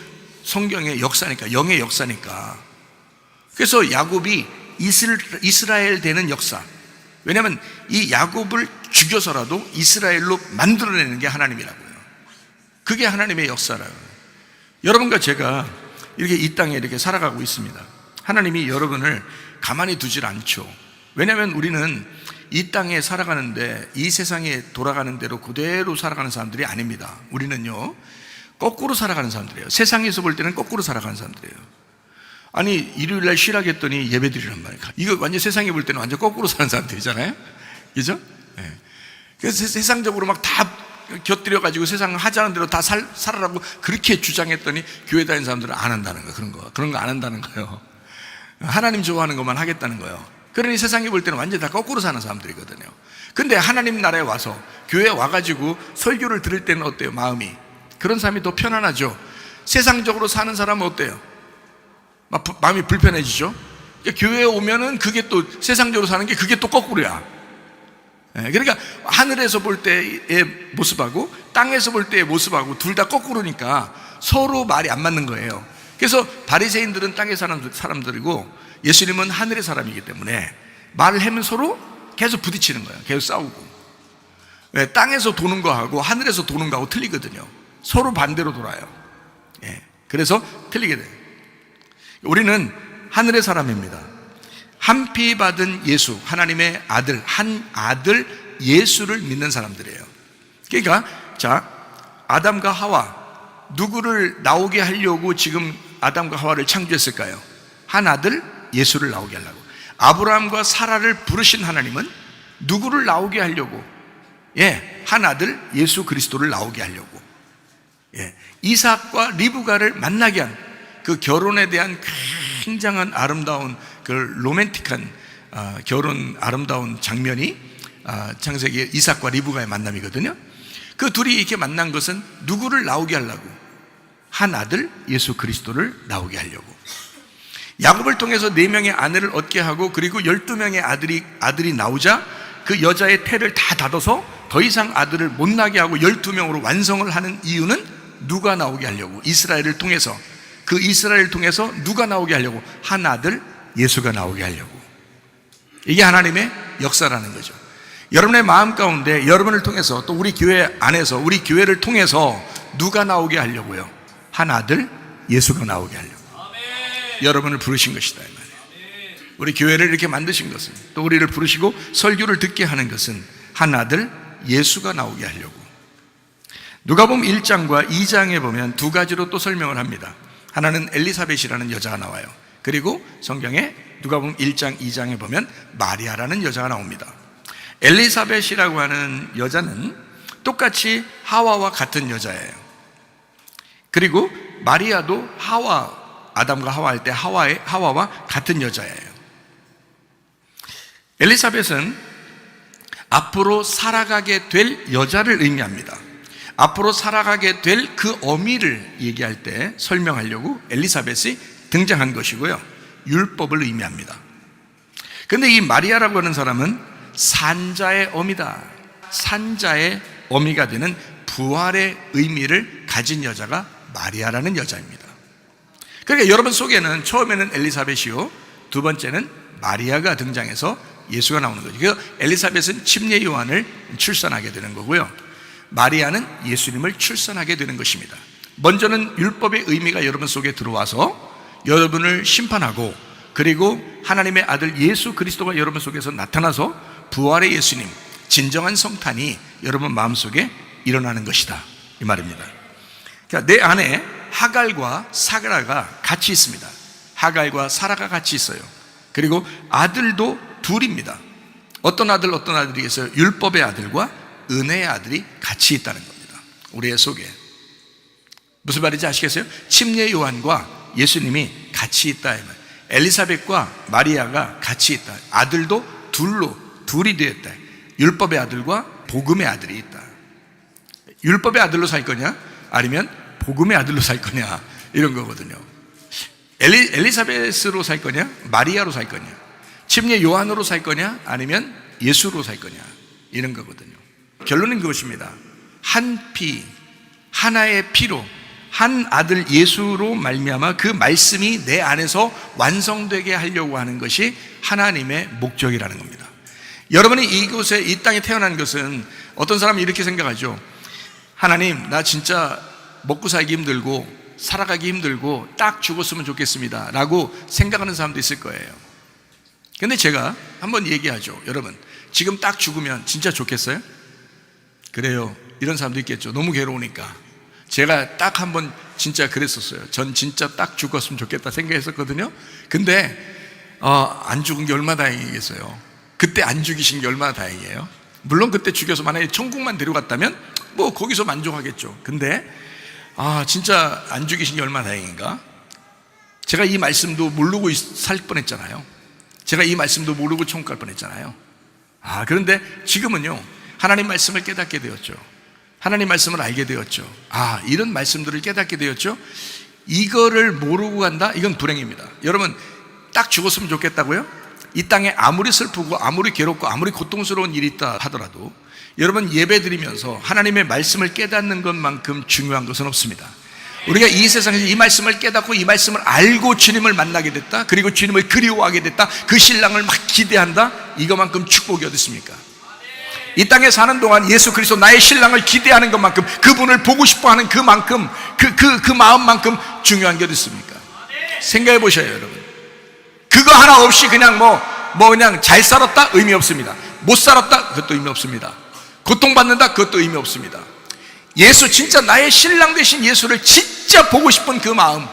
성경의 역사니까, 영의 역사니까. 그래서 야곱이 이스라엘 되는 역사. 왜냐하면 이 야곱을 죽여서라도 이스라엘로 만들어내는 게 하나님이라고요. 그게 하나님의 역사라고요. 여러분과 제가 이렇게 이 땅에 이렇게 살아가고 있습니다. 하나님이 여러분을 가만히 두질 않죠. 왜냐하면 우리는 이 땅에 살아가는데, 이 세상에 돌아가는 대로 그대로 살아가는 사람들이 아닙니다. 우리는요, 거꾸로 살아가는 사람들이에요. 세상에서 볼 때는 거꾸로 살아가는 사람들이에요. 아니, 일요일날 쉬라고 했더니 예배 드리란 말이에요. 이거 완전 세상에 볼 때는 완전 거꾸로 사는 사람들이잖아요. 그죠? 네. 그래서 세상적으로 막 다 곁들여가지고 세상 하자는 대로 다 살아라고 그렇게 주장했더니 교회 다니는 사람들은 안 한다는 거예요. 그런 거 안 한다는 거예요. 하나님 좋아하는 것만 하겠다는 거예요. 그러니 세상에 볼 때는 완전히 다 거꾸로 사는 사람들이거든요. 근데 하나님 나라에 와서 교회에 와가지고 설교를 들을 때는 어때요? 마음이. 그런 사람이 더 편안하죠. 세상적으로 사는 사람은 어때요? 마음이 불편해지죠. 그러니까 교회에 오면은 그게 또 세상적으로 사는 게 그게 또 거꾸로야. 그러니까 하늘에서 볼 때의 모습하고 땅에서 볼 때의 모습하고 둘 다 거꾸로니까 서로 말이 안 맞는 거예요. 그래서 바리새인들은 땅에 사는 사람들이고 예수님은 하늘의 사람이기 때문에 말을 하면 서로 계속 부딪히는 거예요. 계속 싸우고. 땅에서 도는 거하고 하늘에서 도는 거하고 틀리거든요. 서로 반대로 돌아요. 그래서 틀리게 돼요. 우리는 하늘의 사람입니다. 한 피 받은 예수, 하나님의 아들, 한 아들 예수를 믿는 사람들이에요. 그러니까 자, 아담과 하와, 누구를 나오게 하려고 지금 아담과 하와를 창조했을까요? 한 아들 예수를 나오게 하려고. 아브라함과 사라를 부르신 하나님은 누구를 나오게 하려고? 한 아들 예수 그리스도를 나오게 하려고. 이삭과 리브가를 만나게 한 그 결혼에 대한 굉장한 아름다운 그 로맨틱한 결혼 아름다운 장면이 창세기 이삭과 리브가의 만남이거든요. 그 둘이 이렇게 만난 것은 누구를 나오게 하려고? 한 아들 예수 그리스도를 나오게 하려고. 야곱을 통해서 4명의 아내를 얻게 하고, 그리고 12명의 아들이 나오자 그 여자의 태를 다 닫아서 더 이상 아들을 못 나게 하고 12명으로 완성을 하는 이유는 누가 나오게 하려고? 이스라엘을 통해서. 그 이스라엘을 통해서 누가 나오게 하려고? 한 아들 예수가 나오게 하려고. 이게 하나님의 역사라는 거죠. 여러분의 마음 가운데 여러분을 통해서, 또 우리 교회 안에서 우리 교회를 통해서 누가 나오게 하려고요? 한 아들 예수가 나오게 하려고. 여러분을 부르신 것이다, 이 말이에요. 우리 교회를 이렇게 만드신 것은, 또 우리를 부르시고 설교를 듣게 하는 것은 한 아들 예수가 나오게 하려고. 누가복음 1장과 2장에 보면 두 가지로 또 설명을 합니다. 하나는 엘리사벳이라는 여자가 나와요. 그리고 성경에 누가복음 1장 2장에 보면 마리아라는 여자가 나옵니다. 엘리사벳이라고 하는 여자는 똑같이 하와와 같은 여자예요. 그리고 마리아도 아담과 하와 할 때 하와와 같은 여자예요. 엘리사벳은 앞으로 살아가게 될 여자를 의미합니다. 앞으로 살아가게 될 그 어미를 얘기할 때 설명하려고 엘리사벳이 등장한 것이고요, 율법을 의미합니다. 그런데 이 마리아라고 하는 사람은 산자의 어미다. 산자의 어미가 되는 부활의 의미를 가진 여자가 마리아라는 여자입니다. 그러니까 여러분 속에는 처음에는 엘리사벳이요, 두 번째는 마리아가 등장해서 예수가 나오는 거죠. 그래서 엘리사벳은 침례 요한을 출산하게 되는 거고요, 마리아는 예수님을 출산하게 되는 것입니다. 먼저는 율법의 의미가 여러분 속에 들어와서 여러분을 심판하고, 그리고 하나님의 아들 예수 그리스도가 여러분 속에서 나타나서 부활의 예수님, 진정한 성탄이 여러분 마음속에 일어나는 것이다, 이 말입니다. 그러니까 내 안에 하갈과 사라가 같이 있습니다. 하갈과 사라가 같이 있어요. 그리고 아들도 둘입니다. 어떤 아들, 어떤 아들이 있어요? 율법의 아들과 은혜의 아들이 같이 있다는 겁니다, 우리의 속에. 무슨 말인지 아시겠어요? 침례 요한과 예수님이 같이 있다, 이 말. 엘리사벳과 마리아가 같이 있다. 아들도 둘이 되었다. 율법의 아들과 복음의 아들이 있다. 율법의 아들로 살 거냐, 아니면 복음의 아들로 살 거냐, 이런 거거든요. 엘리사벳으로 살 거냐, 마리아로 살 거냐, 침례 요한으로 살 거냐, 아니면 예수로 살 거냐, 이런 거거든요. 결론은 그것입니다. 한 피, 하나의 피로, 한 아들 예수로 말미암아 그 말씀이 내 안에서 완성되게 하려고 하는 것이 하나님의 목적이라는 겁니다. 여러분이 이곳에, 이 땅에 태어난 것은, 어떤 사람은 이렇게 생각하죠. 하나님, 나 진짜 먹고 살기 힘들고 살아가기 힘들고 딱 죽었으면 좋겠습니다 라고 생각하는 사람도 있을 거예요. 근데 제가 한번 얘기하죠. 여러분, 지금 딱 죽으면 진짜 좋겠어요? 그래요, 이런 사람도 있겠죠. 너무 괴로우니까. 제가 딱 한번 진짜 그랬었어요. 전 진짜 딱 죽었으면 좋겠다 생각했었거든요. 근데 안 죽은 게 얼마나 다행이겠어요. 그때 안 죽이신 게 얼마나 다행이에요. 물론 그때 죽여서 만약에 천국만 데려갔다면 뭐 거기서 만족하겠죠. 근데 진짜 안 죽이신 게 얼마나 다행인가. 제가 이 말씀도 모르고 살 뻔했잖아요. 제가 이 말씀도 모르고 천국 갈 뻔했잖아요. 그런데 지금은요, 하나님 말씀을 깨닫게 되었죠. 하나님 말씀을 알게 되었죠. 이런 말씀들을 깨닫게 되었죠. 이거를 모르고 간다? 이건 불행입니다. 여러분, 딱 죽었으면 좋겠다고요? 이 땅에 아무리 슬프고 아무리 괴롭고 아무리 고통스러운 일이 있다 하더라도 여러분, 예배 드리면서 하나님의 말씀을 깨닫는 것만큼 중요한 것은 없습니다. 우리가 이 세상에서 이 말씀을 깨닫고 이 말씀을 알고 주님을 만나게 됐다, 그리고 주님을 그리워하게 됐다, 그 신랑을 막 기대한다, 이것만큼 축복이 어디 있습니까? 이 땅에 사는 동안 예수 그리스도 나의 신랑을 기대하는 것만큼, 그분을 보고 싶어하는 그만큼, 그 마음만큼 중요한 게 어디 있습니까? 생각해 보셔요, 여러분. 그거 하나 없이 그냥 그냥 잘 살았다? 의미 없습니다. 못 살았다? 그것도 의미 없습니다. 고통받는다? 그것도 의미 없습니다. 예수, 진짜 나의 신랑 되신 예수를 진짜 보고 싶은 그 마음,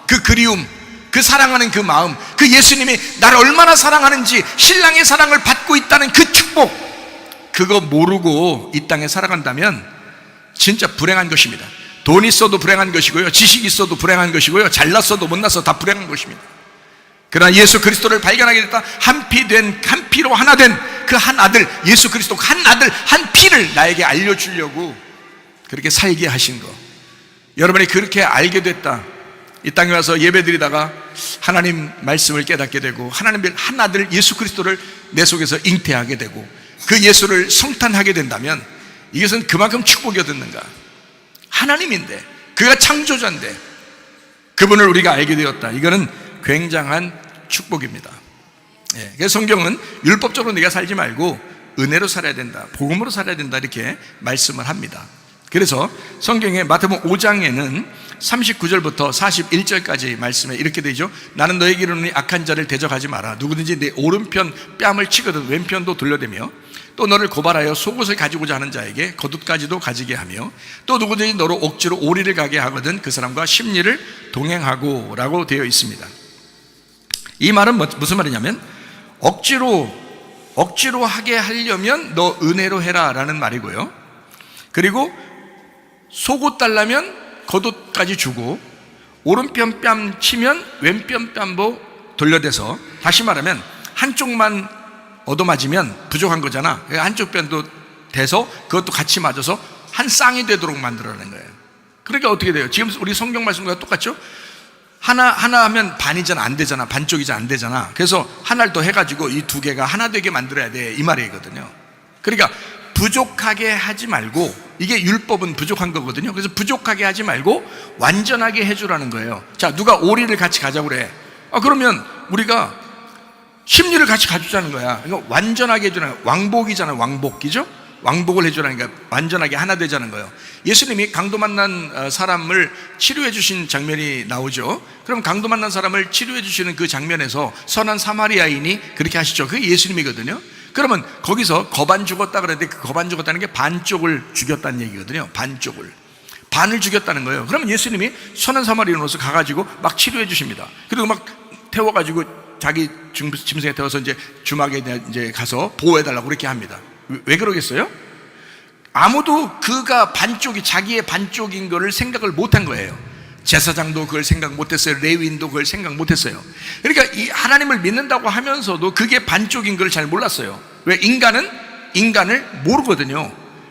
그 그리움, 그 사랑하는 그 마음, 그 예수님이 나를 얼마나 사랑하는지, 신랑의 사랑을 받고 있다는 그 축복, 그거 모르고 이 땅에 살아간다면 진짜 불행한 것입니다. 돈 있어도 불행한 것이고요, 지식 있어도 불행한 것이고요, 잘났어도 못났어도 다 불행한 것입니다. 그러나 예수 그리스도를 발견하게 됐다, 한 피로 하나 된 그 한 아들 예수 그리스도, 한 아들 한 피를 나에게 알려주려고 그렇게 살게 하신 거, 여러분이 그렇게 알게 됐다, 이 땅에 와서 예배드리다가 하나님 말씀을 깨닫게 되고 하나님의 한 아들 예수 그리스도를 내 속에서 잉태하게 되고 그 예수를 성탄하게 된다면 이것은 그만큼 축복이 어딨는가. 하나님인데, 그가 창조자인데 그분을 우리가 알게 되었다. 이거는 굉장한 축복입니다. 그래서 성경은 율법적으로 네가 살지 말고 은혜로 살아야 된다, 복음으로 살아야 된다, 이렇게 말씀을 합니다. 그래서 성경의 마태복음 5장에는 39절부터 41절까지 말씀에 이렇게 되죠. 나는 너에게 이르노니 악한 자를 대적하지 마라. 누구든지 내 오른편 뺨을 치거든 왼편도 돌려대며 또 너를 고발하여 속옷을 가지고자 하는 자에게 겉옷까지도 가지게 하며 또 누구든지 너로 억지로 오리를 가게 하거든 그 사람과 심리를 동행하고 라고 되어 있습니다. 이 말은 무슨 말이냐면 억지로 하게 하려면 너 은혜로 해라 라는 말이고요, 그리고 속옷 달라면 겉옷까지 주고 오른편 뺨 치면 왼편 뺨도 돌려대서, 다시 말하면 한쪽만 얻어맞으면 부족한 거잖아. 한쪽 뺨도 대서 그것도 같이 맞아서 한 쌍이 되도록 만들어내는 거예요. 그러니까 어떻게 돼요? 지금 우리 성경 말씀과 똑같죠? 하나 하면 반이잖아, 안 되잖아, 반쪽이잖아, 안 되잖아. 그래서 하나를 더 해가지고 이 두 개가 하나 되게 만들어야 돼, 이 말이거든요. 그러니까 부족하게 하지 말고, 이게 율법은 부족한 거거든요. 그래서 부족하게 하지 말고 완전하게 해주라는 거예요. 자, 누가 오리를 같이 가자고 그래. 그러면 우리가 심리를 같이 가져주자는 거야. 그러니까 완전하게 해주는 거야. 왕복이잖아요. 왕복이죠? 왕복을 해주라니까 완전하게 하나 되자는 거예요. 예수님이 강도 만난 사람을 치료해 주신 장면이 나오죠. 그럼 강도 만난 사람을 치료해 주시는 그 장면에서 선한 사마리아인이 그렇게 하시죠. 그게 예수님이거든요. 그러면 거기서 거반 죽었다 그랬는데 그 거반 죽었다는 게 반쪽을 죽였다는 얘기거든요. 반을 죽였다는 거예요. 그러면 예수님이 선한 사마리아인으로서 가가지고 막 치료해 주십니다. 그리고 막 태워가지고 자기 짐승에 태워서 이제 주막에 이제 가서 보호해달라고 그렇게 합니다. 왜 그러겠어요? 아무도 그가 자기의 반쪽인 거를 생각을 못한 거예요. 제사장도 그걸 생각 못했어요. 레위인도 그걸 생각 못했어요. 그러니까 이 하나님을 믿는다고 하면서도 그게 반쪽인 걸 잘 몰랐어요. 왜? 인간을 모르거든요.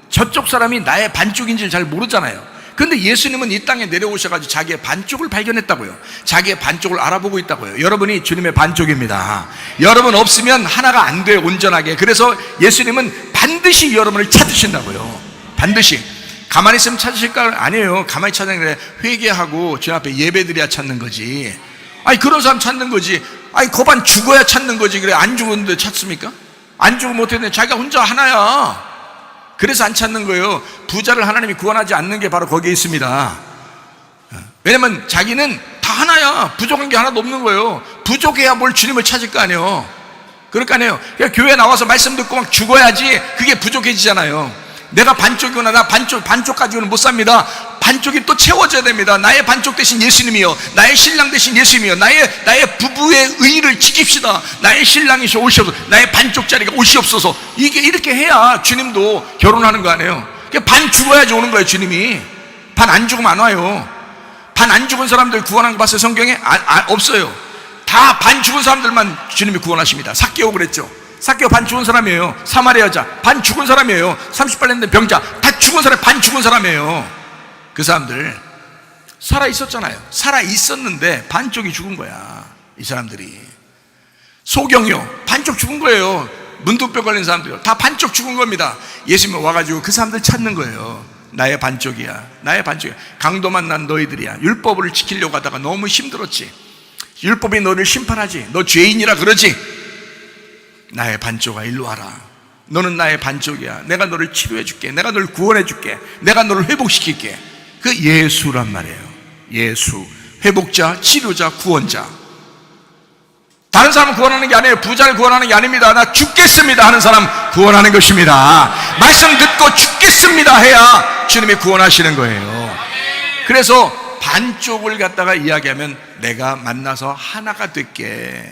저쪽 사람이 나의 반쪽인지를 잘 모르잖아요. 근데 예수님은 이 땅에 내려오셔가지고 자기의 반쪽을 발견했다고요. 자기의 반쪽을 알아보고 있다고요. 여러분이 주님의 반쪽입니다. 여러분 없으면 하나가 안 돼요, 온전하게. 그래서 예수님은 반드시 여러분을 찾으신다고요. 반드시. 가만히 있으면 찾으실까? 아니에요. 가만히 찾는 게 회개하고 주님 앞에 예배드려야 찾는 거지. 아니 그런 사람 찾는 거지. 아니 거반 죽어야 찾는 거지. 그래 안 죽었는데 찾습니까? 안 죽으면 어떻게 돼? 자기가 혼자 하나야. 그래서 안 찾는 거예요. 부자를 하나님이 구원하지 않는 게 바로 거기에 있습니다. 왜냐면 자기는 다 하나야. 부족한 게 하나도 없는 거예요. 부족해야 뭘 주님을 찾을 거 아니에요. 그럴 거 아니에요. 그러니까 교회 나와서 말씀 듣고 막 죽어야지 그게 부족해지잖아요. 내가 반쪽이구나. 나 반쪽 가지고는 못 삽니다. 반쪽이 또 채워져야 됩니다. 나의 반쪽 대신 예수님이요, 나의 신랑 대신 예수님이요, 나의 부부의 의의를 지킵시다. 나의 신랑이 오시옵소서. 나의 반쪽짜리가 오시옵소서. 이게 이렇게 해야 주님도 결혼하는 거 아니에요. 반 죽어야지 오는 거예요. 주님이 반 안 죽으면 안 와요. 반 안 죽은 사람들 구원한 거 봤어요? 성경에? 없어요. 다 반 죽은 사람들만 주님이 구원하십니다. 삭개오 그랬죠. 삭개오 반 죽은 사람이에요. 사마리아 여자 반 죽은 사람이에요. 38년 된 병자 다 죽은 사람, 반 죽은 사람이에요. 그 사람들 살아 있었잖아요. 살아 있었는데 반쪽이 죽은 거야. 이 사람들이. 소경이요, 반쪽 죽은 거예요. 문둥병 걸린 사람들이요, 다 반쪽 죽은 겁니다. 예수님이 와가지고 그 사람들 찾는 거예요. 나의 반쪽이야, 나의 반쪽이야. 강도 만난 너희들이야. 율법을 지키려고 하다가 너무 힘들었지. 율법이 너를 심판하지. 너 죄인이라 그러지. 나의 반쪽아, 일로 와라. 너는 나의 반쪽이야. 내가 너를 치료해 줄게. 내가 너를 구원해 줄게. 내가 너를 회복시킬게. 그 예수란 말이에요. 예수. 회복자, 치료자, 구원자. 다른 사람을 구원하는 게 아니에요. 부자를 구원하는 게 아닙니다. 나 죽겠습니다 하는 사람 구원하는 것입니다. 말씀 듣고 죽겠습니다 해야 주님이 구원하시는 거예요. 그래서 반쪽을 갖다가 이야기하면 내가 만나서 하나가 될게.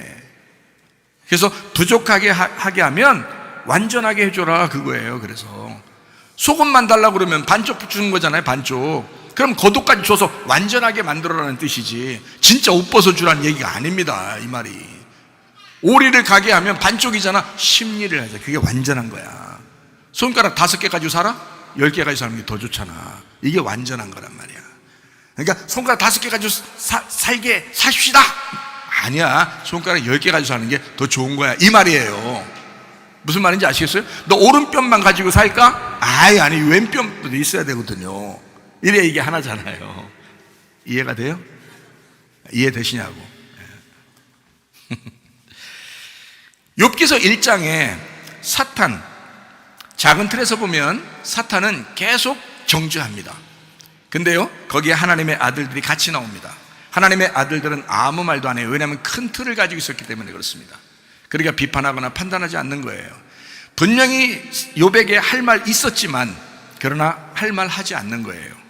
그래서 부족하게 하게 하면 완전하게 해줘라 그거예요. 그래서 소금만 달라고 그러면 반쪽 주는 거잖아요. 반쪽. 그럼 겉옷까지 줘서 완전하게 만들어라는 뜻이지 진짜 옷 벗어주라는 얘기가 아닙니다. 이 말이. 오리를 가게 하면 반쪽이잖아. 심리를 하자. 그게 완전한 거야. 손가락 5개 가지고 살아? 10개 가지고 사는 게 더 좋잖아. 이게 완전한 거란 말이야. 그러니까 손가락 5개 가지고 살게 사십시다. 아니야. 손가락 10개 가지고 사는 게 더 좋은 거야. 이 말이에요. 무슨 말인지 아시겠어요? 너 오른뼘만 가지고 살까? 아니 왼뼘도 있어야 되거든요. 이래 이게 하나잖아요. 이해가 돼요? 이해되시냐고. 욥기서 1장에 사탄, 작은 틀에서 보면 사탄은 계속 정죄합니다. 근데요 거기에 하나님의 아들들이 같이 나옵니다. 하나님의 아들들은 아무 말도 안 해요. 왜냐하면 큰 틀을 가지고 있었기 때문에 그렇습니다. 그러니까 비판하거나 판단하지 않는 거예요. 분명히 욥에게 할 말 있었지만 그러나 할 말 하지 않는 거예요.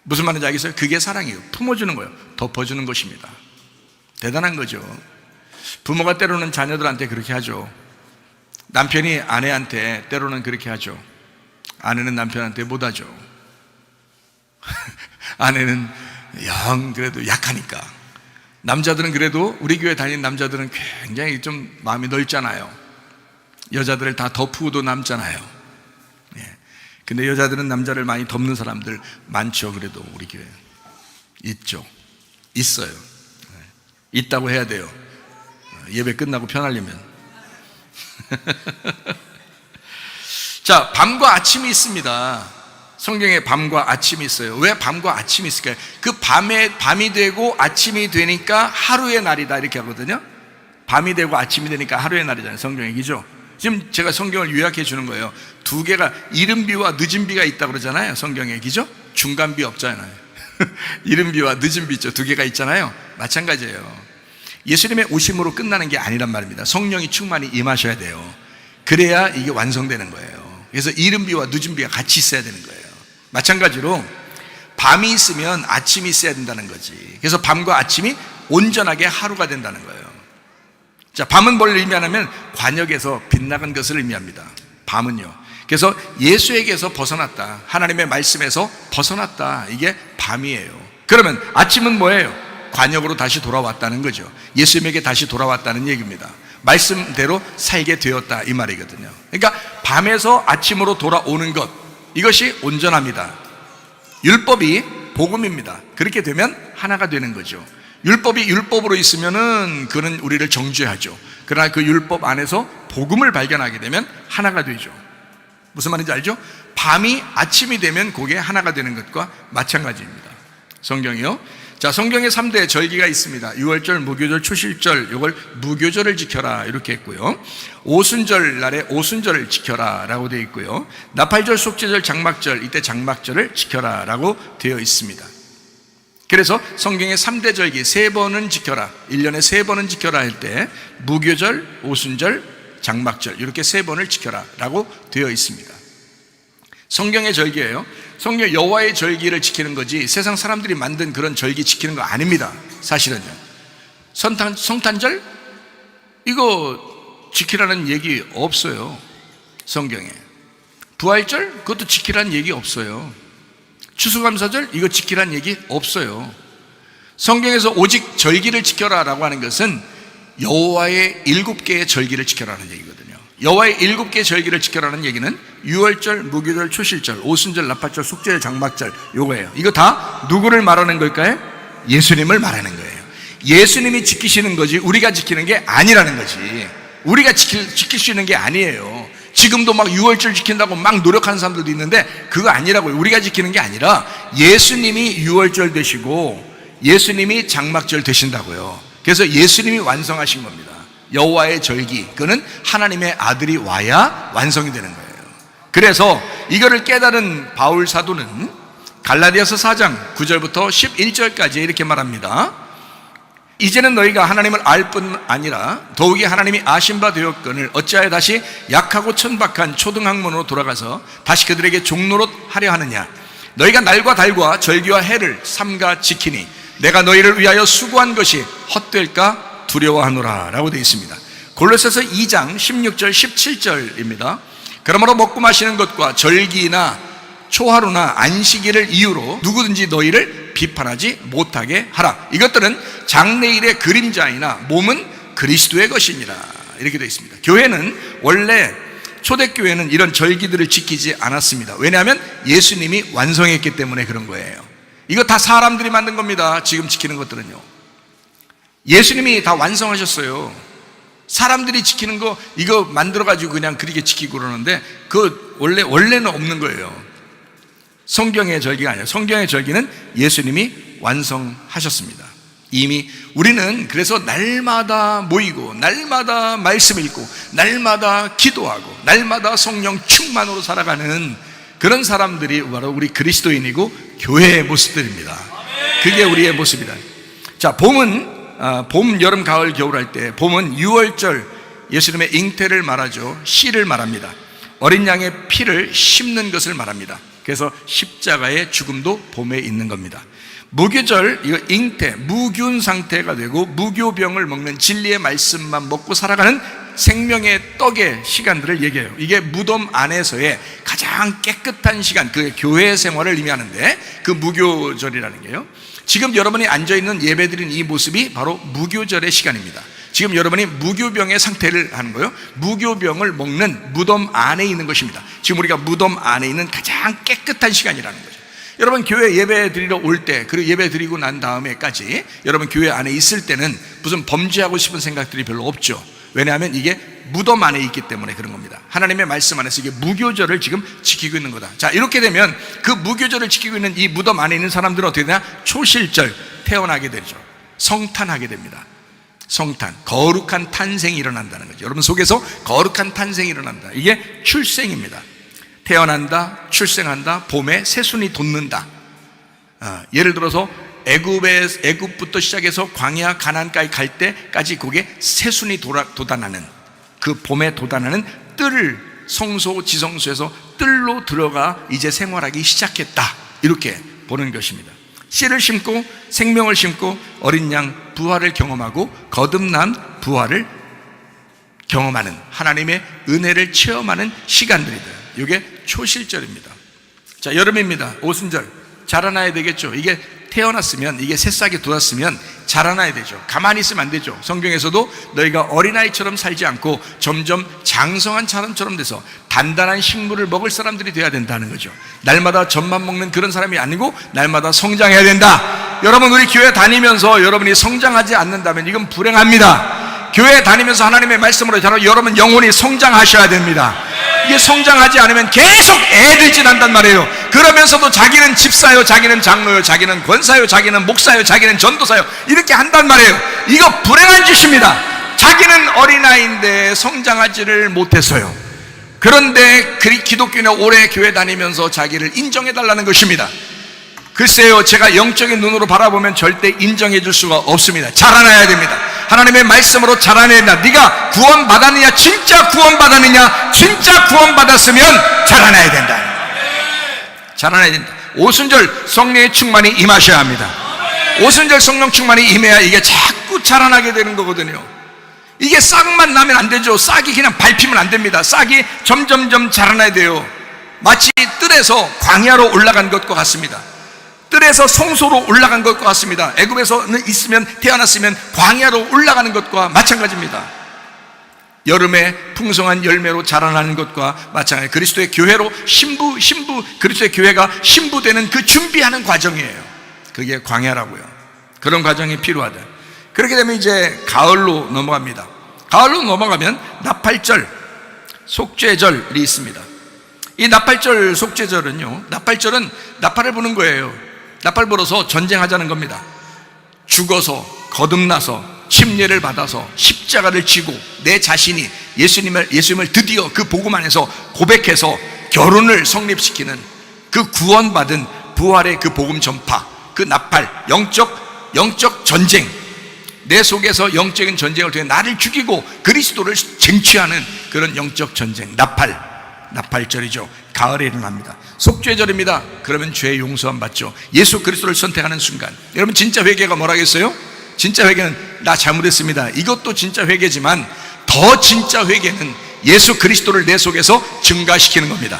무슨 말인지 알겠어요? 그게 사랑이에요. 품어주는 거예요. 덮어주는 것입니다. 대단한 거죠. 부모가 때로는 자녀들한테 그렇게 하죠. 남편이 아내한테 때로는 그렇게 하죠. 아내는 남편한테 못하죠. 아내는 영 그래도 약하니까. 남자들은 그래도 우리 교회 다니는 남자들은 굉장히 좀 마음이 넓잖아요. 여자들을 다 덮고도 남잖아요. 근데 여자들은 남자를 많이 덮는 사람들 많죠. 그래도 우리 교회 있죠. 있어요. 있다고 해야 돼요. 예배 끝나고 편하려면. 자, 밤과 아침이 있습니다. 성경에 밤과 아침이 있어요. 왜 밤과 아침이 있을까요? 그 밤이 되고 아침이 되니까 하루의 날이다 이렇게 하거든요. 밤이 되고 아침이 되니까 하루의 날이잖아요. 성경 얘기죠. 지금 제가 성경을 요약해 주는 거예요. 두 개가 이른 비와 늦은 비가 있다고 그러잖아요. 성경 얘기죠. 중간 비 없잖아요. 이른 비와 늦은 비 있죠. 두 개가 있잖아요. 마찬가지예요. 예수님의 오심으로 끝나는 게 아니란 말입니다. 성령이 충만히 임하셔야 돼요. 그래야 이게 완성되는 거예요. 그래서 이른 비와 늦은 비가 같이 있어야 되는 거예요. 마찬가지로 밤이 있으면 아침이 있어야 된다는 거지. 그래서 밤과 아침이 온전하게 하루가 된다는 거예요. 자, 밤은 뭘 의미하냐면 관역에서 빗나간 것을 의미합니다. 밤은요. 그래서 예수에게서 벗어났다, 하나님의 말씀에서 벗어났다, 이게 밤이에요. 그러면 아침은 뭐예요? 관역으로 다시 돌아왔다는 거죠. 예수님에게 다시 돌아왔다는 얘기입니다. 말씀대로 살게 되었다, 이 말이거든요. 그러니까 밤에서 아침으로 돌아오는 것, 이것이 온전합니다. 율법이 복음입니다. 그렇게 되면 하나가 되는 거죠. 율법이 율법으로 있으면은 그는 우리를 정죄하죠. 그러나 그 율법 안에서 복음을 발견하게 되면 하나가 되죠. 무슨 말인지 알죠? 밤이 아침이 되면 그게 하나가 되는 것과 마찬가지입니다. 성경이요. 자, 성경에 3대 절기가 있습니다. 유월절, 무교절, 추실절, 이걸 무교절을 지켜라 이렇게 했고요. 오순절 날에 오순절을 지켜라 라고 되어 있고요. 나팔절, 속죄절, 장막절, 이때 장막절을 지켜라 라고 되어 있습니다. 그래서 성경에 3대 절기 3번은 지켜라, 1년에 3번은 지켜라 할 때 무교절, 오순절, 장막절 이렇게 3번을 지켜라 라고 되어 있습니다. 성경의 절기예요. 성경 여호와의 절기를 지키는 거지 세상 사람들이 만든 그런 절기 지키는 거 아닙니다. 사실은요. 성탄절 이거 지키라는 얘기 없어요. 성경에. 부활절 그것도 지키라는 얘기 없어요. 추수감사절 이거 지키라는 얘기 없어요. 성경에서 오직 절기를 지켜라 라고 하는 것은 여호와의 7개의 절기를 지켜라는 얘기거든요. 여호와의 7개의 절기를 지켜라는 얘기는 유월절, 무교절, 추실절, 오순절, 나팔절, 속죄절, 장막절 요거예요. 이거 다 누구를 말하는 걸까요? 예수님을 말하는 거예요. 예수님이 지키시는 거지 우리가 지키는 게 아니라는 거지. 우리가 지킬 수 있는 게 아니에요. 지금도 막 유월절 지킨다고 막 노력하는 사람들도 있는데 그거 아니라고요. 우리가 지키는 게 아니라 예수님이 유월절 되시고 예수님이 장막절 되신다고요. 그래서 예수님이 완성하신 겁니다. 여호와의 절기, 그거는 하나님의 아들이 와야 완성이 되는 거예요. 그래서 이거를 깨달은 바울 사도는 갈라디아서 4장 9절부터 11절까지 이렇게 말합니다. 이제는 너희가 하나님을 알 뿐 아니라 더욱이 하나님이 아신 바 되었거늘 어찌하여 다시 약하고 천박한 초등학문으로 돌아가서 다시 그들에게 종노릇 하려 하느냐. 너희가 날과 달과 절기와 해를 삼가 지키니 내가 너희를 위하여 수고한 것이 헛될까 두려워하노라 라고 되어 있습니다. 골로새서 2장 16절 17절입니다. 그러므로 먹고 마시는 것과 절기나 초하루나 안식일을 이유로 누구든지 너희를 비판하지 못하게 하라. 이것들은 장래일의 그림자이나 몸은 그리스도의 것이니라 이렇게 되어 있습니다. 교회는 원래 초대교회는 이런 절기들을 지키지 않았습니다. 왜냐하면 예수님이 완성했기 때문에 그런 거예요. 이거 다 사람들이 만든 겁니다. 지금 지키는 것들은요. 예수님이 다 완성하셨어요. 사람들이 지키는 거 이거 만들어가지고 그냥 그렇게 지키고 그러는데 그 원래는 없는 거예요. 성경의 절기가 아니에요. 성경의 절기는 예수님이 완성하셨습니다. 이미 우리는 그래서 날마다 모이고 날마다 말씀 읽고 날마다 기도하고 날마다 성령 충만으로 살아가는 그런 사람들이 바로 우리 그리스도인이고 교회의 모습들입니다. 그게 우리의 모습이다. 자, 봄은 봄, 여름, 가을, 겨울 할 때 봄은 유월절 예수님의 잉태를 말하죠. 씨를 말합니다. 어린 양의 피를 심는 것을 말합니다. 그래서 십자가의 죽음도 봄에 있는 겁니다. 무교절, 이거 잉태, 무균 상태가 되고 무교병을 먹는 진리의 말씀만 먹고 살아가는 생명의 떡의 시간들을 얘기해요. 이게 무덤 안에서의 가장 깨끗한 시간, 그게 교회 생활을 의미하는데 그 무교절이라는 게요. 지금 여러분이 앉아있는 예배드린 이 모습이 바로 무교절의 시간입니다. 지금 여러분이 무교병의 상태를 하는 거예요. 무교병을 먹는 무덤 안에 있는 것입니다. 지금 우리가 무덤 안에 있는 가장 깨끗한 시간이라는 거죠. 여러분 교회 예배 드리러 올 때, 그리고 예배 드리고 난 다음에까지 여러분 교회 안에 있을 때는 무슨 범죄하고 싶은 생각들이 별로 없죠. 왜냐하면 이게 무덤 안에 있기 때문에 그런 겁니다. 하나님의 말씀 안에서 이게 무교절을 지금 지키고 있는 거다. 자, 이렇게 되면 그 무교절을 지키고 있는 이 무덤 안에 있는 사람들은 어떻게 되냐? 초실절 태어나게 되죠. 성탄하게 됩니다. 성탄, 거룩한 탄생이 일어난다는 거죠. 여러분 속에서 거룩한 탄생이 일어난다. 이게 출생입니다. 태어난다, 출생한다, 봄에 새순이 돋는다. 예를 들어서 애굽부터 시작해서 광야 가나안까지 갈 때까지 그게 새순이 돋아나는, 그 봄에 돋아나는 뜰을 성소 지성소에서 뜰로 들어가 이제 생활하기 시작했다, 이렇게 보는 것입니다. 씨를 심고 생명을 심고 어린 양 부활을 경험하고 거듭난 부활을 경험하는, 하나님의 은혜를 체험하는 시간들이다. 이게 초실절입니다. 자, 여름입니다. 오순절 자라나야 되겠죠. 이게 태어났으면, 이게 새싹이 돋았으면 자라나야 되죠. 가만히 있으면 안 되죠. 성경에서도 너희가 어린아이처럼 살지 않고 점점 장성한 사람처럼 돼서 단단한 식물을 먹을 사람들이 돼야 된다는 거죠. 날마다 젖만 먹는 그런 사람이 아니고 날마다 성장해야 된다. 여러분, 우리 교회 다니면서 여러분이 성장하지 않는다면 이건 불행합니다. 교회 다니면서 하나님의 말씀으로 자라 여러분 영혼이 성장하셔야 됩니다. 이게 성장하지 않으면 계속 애들짓 한단 말이에요. 그러면서도 자기는 집사요, 자기는 장로요, 자기는 권사요, 자기는 목사요, 자기는 전도사요, 이렇게 한단 말이에요. 이거 불행한 짓입니다. 자기는 어린아이인데 성장하지를 못했어요. 그런데 기독교인은 오래 교회 다니면서 자기를 인정해달라는 것입니다. 글쎄요, 제가 영적인 눈으로 바라보면 절대 인정해 줄 수가 없습니다. 자라나야 됩니다. 하나님의 말씀으로 자라내야 된다. 네가 구원받았느냐, 진짜 구원받았느냐, 진짜 구원받았으면 자라나야 된다. 자라나야 된다. 오순절 성령의 충만이 임하셔야 합니다. 오순절 성령 충만이 임해야 이게 자꾸 자라나게 되는 거거든요. 이게 싹만 나면 안 되죠. 싹이 그냥 밟히면 안 됩니다. 싹이 점점점 자라나야 돼요. 마치 뜰에서 광야로 올라간 것과 같습니다. 뜰에서 성소로 올라간 것과 같습니다. 애굽에서는 태어났으면 광야로 올라가는 것과 마찬가지입니다. 여름에 풍성한 열매로 자라나는 것과 마찬가지. 그리스도의 교회로 그리스도의 교회가 신부되는 그 준비하는 과정이에요. 그게 광야라고요. 그런 과정이 필요하다. 그렇게 되면 이제 가을로 넘어갑니다. 가을로 넘어가면 나팔절, 속죄절이 있습니다. 이 나팔절, 속죄절은요, 나팔절은 나팔을 부는 거예요. 나팔 불어서 전쟁하자는 겁니다. 죽어서 거듭나서 침례를 받아서 십자가를 지고 내 자신이 예수님을 드디어 그 복음 안에서 고백해서 결혼을 성립시키는 그 구원받은 부활의 그 복음 전파, 그 나팔, 영적 전쟁, 내 속에서 영적인 전쟁을 통해 나를 죽이고 그리스도를 쟁취하는 그런 영적 전쟁, 나팔절이죠. 가을에 일어납니다. 속죄절입니다. 그러면 죄 용서함 받죠. 예수 그리스도를 선택하는 순간. 여러분, 진짜 회개가 뭐라겠어요? 진짜 회개는 나 잘못했습니다, 이것도 진짜 회개지만 더 진짜 회개는 예수 그리스도를 내 속에서 증가시키는 겁니다.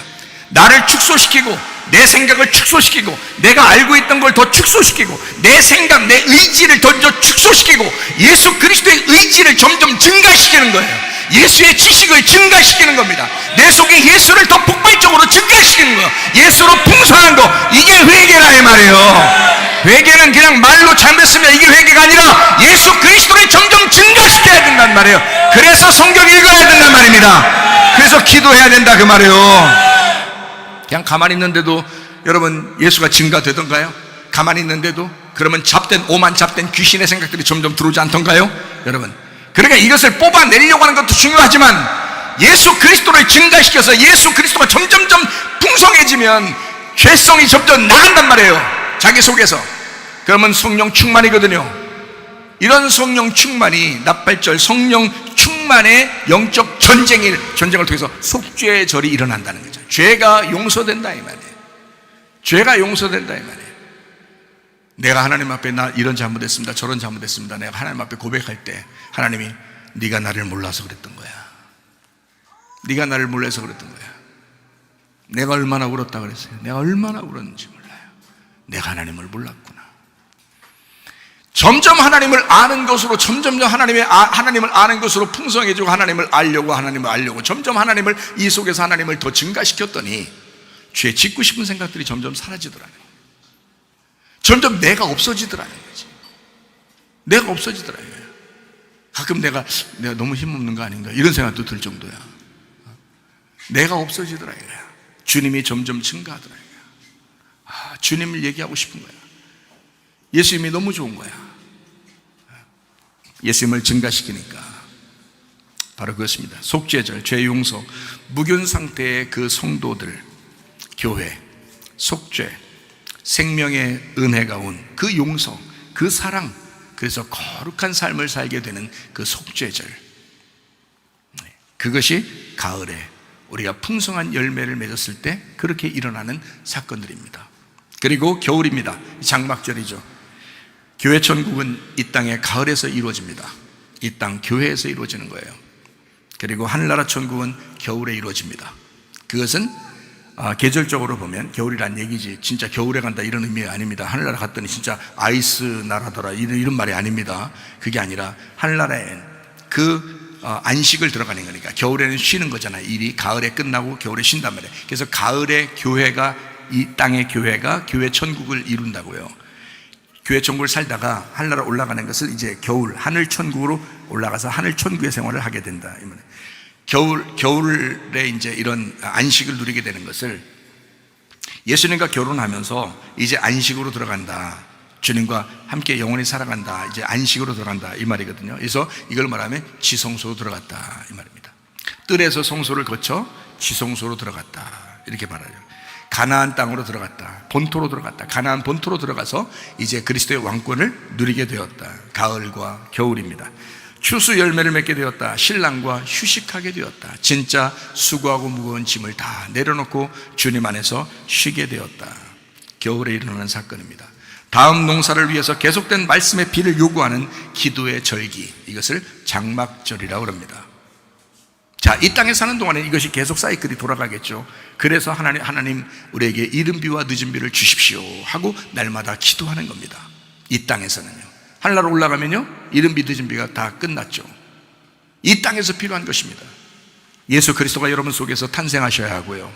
나를 축소시키고 내 생각을 축소시키고 내가 알고 있던 걸 더 축소시키고 내 생각, 내 의지를 더 축소시키고 예수 그리스도의 의지를 점점 증가시키는 거예요. 예수의 지식을 증가시키는 겁니다. 내 속에 예수를 더 폭발적으로 증가시키는 거예요. 예수로 풍성한 거, 이게 회개라 이 말이에요. 회개는 그냥 말로 잘못했으면 이게 회개가 아니라 예수 그리스도를 점점 증가시켜야 된단 말이에요. 그래서 성경 읽어야 된단 말입니다. 그래서 기도해야 된다 그 말이에요. 그냥 가만히 있는데도 여러분 예수가 증가되던가요? 가만히 있는데도? 그러면 오만 잡된 귀신의 생각들이 점점 들어오지 않던가요? 여러분, 그러니까 이것을 뽑아내려고 하는 것도 중요하지만 예수 그리스도를 증가시켜서 예수 그리스도가 점점점 풍성해지면 죄성이 점점 나간단 말이에요, 자기 속에서. 그러면 성령 충만이거든요. 이런 성령 충만이 나팔절 성령 충만의 영적 전쟁을 통해서 속죄절이 일어난다는 거죠. 죄가 용서된다 이 말이에요. 죄가 용서된다 이 말이에요. 내가 하나님 앞에 나 이런 잘못했습니다, 저런 잘못했습니다, 내가 하나님 앞에 고백할 때 하나님이 네가 나를 몰라서 그랬던 거야, 네가 나를 몰라서 그랬던 거야. 내가 얼마나 울었다 그랬어요. 내가 얼마나 울었는지 몰라요. 내가 하나님을 몰랐구나. 점점 하나님을 아는 것으로, 점점 하나님을 아는 것으로 풍성해지고 하나님을 알려고 점점 하나님을, 이 속에서 하나님을 더 증가시켰더니 죄 짓고 싶은 생각들이 점점 사라지더라는 거예요. 점점 내가 없어지더라는 거지. 내가 없어지더라는 거예요. 가끔 내가 너무 힘없는 거 아닌가 이런 생각도 들 정도야. 내가 없어지더라는 거야. 주님이 점점 증가하더라는 거야. 주님을 얘기하고 싶은 거야. 예수님이 너무 좋은 거야. 예수님을 증가시키니까 바로 그것입니다. 속죄절, 죄 용서, 무균 상태의 그 성도들, 교회, 속죄, 생명의 은혜가 온 그 용서, 그 사랑, 그래서 거룩한 삶을 살게 되는 그 속죄절, 그것이 가을에 우리가 풍성한 열매를 맺었을 때 그렇게 일어나는 사건들입니다. 그리고 겨울입니다. 장막절이죠. 교회 천국은 이 땅의 가을에서 이루어집니다. 이 땅 교회에서 이루어지는 거예요. 그리고 하늘나라 천국은 겨울에 이루어집니다. 그것은 계절적으로 보면 겨울이란 얘기지 진짜 겨울에 간다 이런 의미가 아닙니다. 하늘나라 갔더니 진짜 아이스 나라더라 이런 말이 아닙니다. 그게 아니라 하늘나라엔 안식을 들어가는 거니까. 겨울에는 쉬는 거잖아요. 일이 가을에 끝나고 겨울에 쉰단 말이에요. 그래서 가을에 교회가, 이 땅의 교회가 교회 천국을 이룬다고요. 교회 천국을 살다가 하늘나라 올라가는 것을 이제 겨울 하늘 천국으로 올라가서 하늘 천국의 생활을 하게 된다 이 말이에요. 겨울에 이제 이런 안식을 누리게 되는 것을 예수님과 결혼하면서 이제 안식으로 들어간다. 주님과 함께 영원히 살아간다. 이제 안식으로 들어간다. 이 말이거든요. 그래서 이걸 말하면 지성소로 들어갔다. 이 말입니다. 뜰에서 성소를 거쳐 지성소로 들어갔다. 이렇게 말하죠. 가나안 땅으로 들어갔다. 본토로 들어갔다. 가나안 본토로 들어가서 이제 그리스도의 왕권을 누리게 되었다. 가을과 겨울입니다. 추수 열매를 맺게 되었다. 신랑과 휴식하게 되었다. 진짜 수고하고 무거운 짐을 다 내려놓고 주님 안에서 쉬게 되었다. 겨울에 일어나는 사건입니다. 다음 농사를 위해서 계속된 말씀의 비를 요구하는 기도의 절기, 이것을 장막절이라고 합니다. 자, 이 땅에 사는 동안에 이것이 계속 사이클이 돌아가겠죠. 그래서 하나님 우리에게 이른 비와 늦은 비를 주십시오 하고 날마다 기도하는 겁니다. 이 땅에서는요. 하늘나라 올라가면요, 이른 비 늦은 비가 다 끝났죠. 이 땅에서 필요한 것입니다. 예수 그리스도가 여러분 속에서 탄생하셔야 하고요,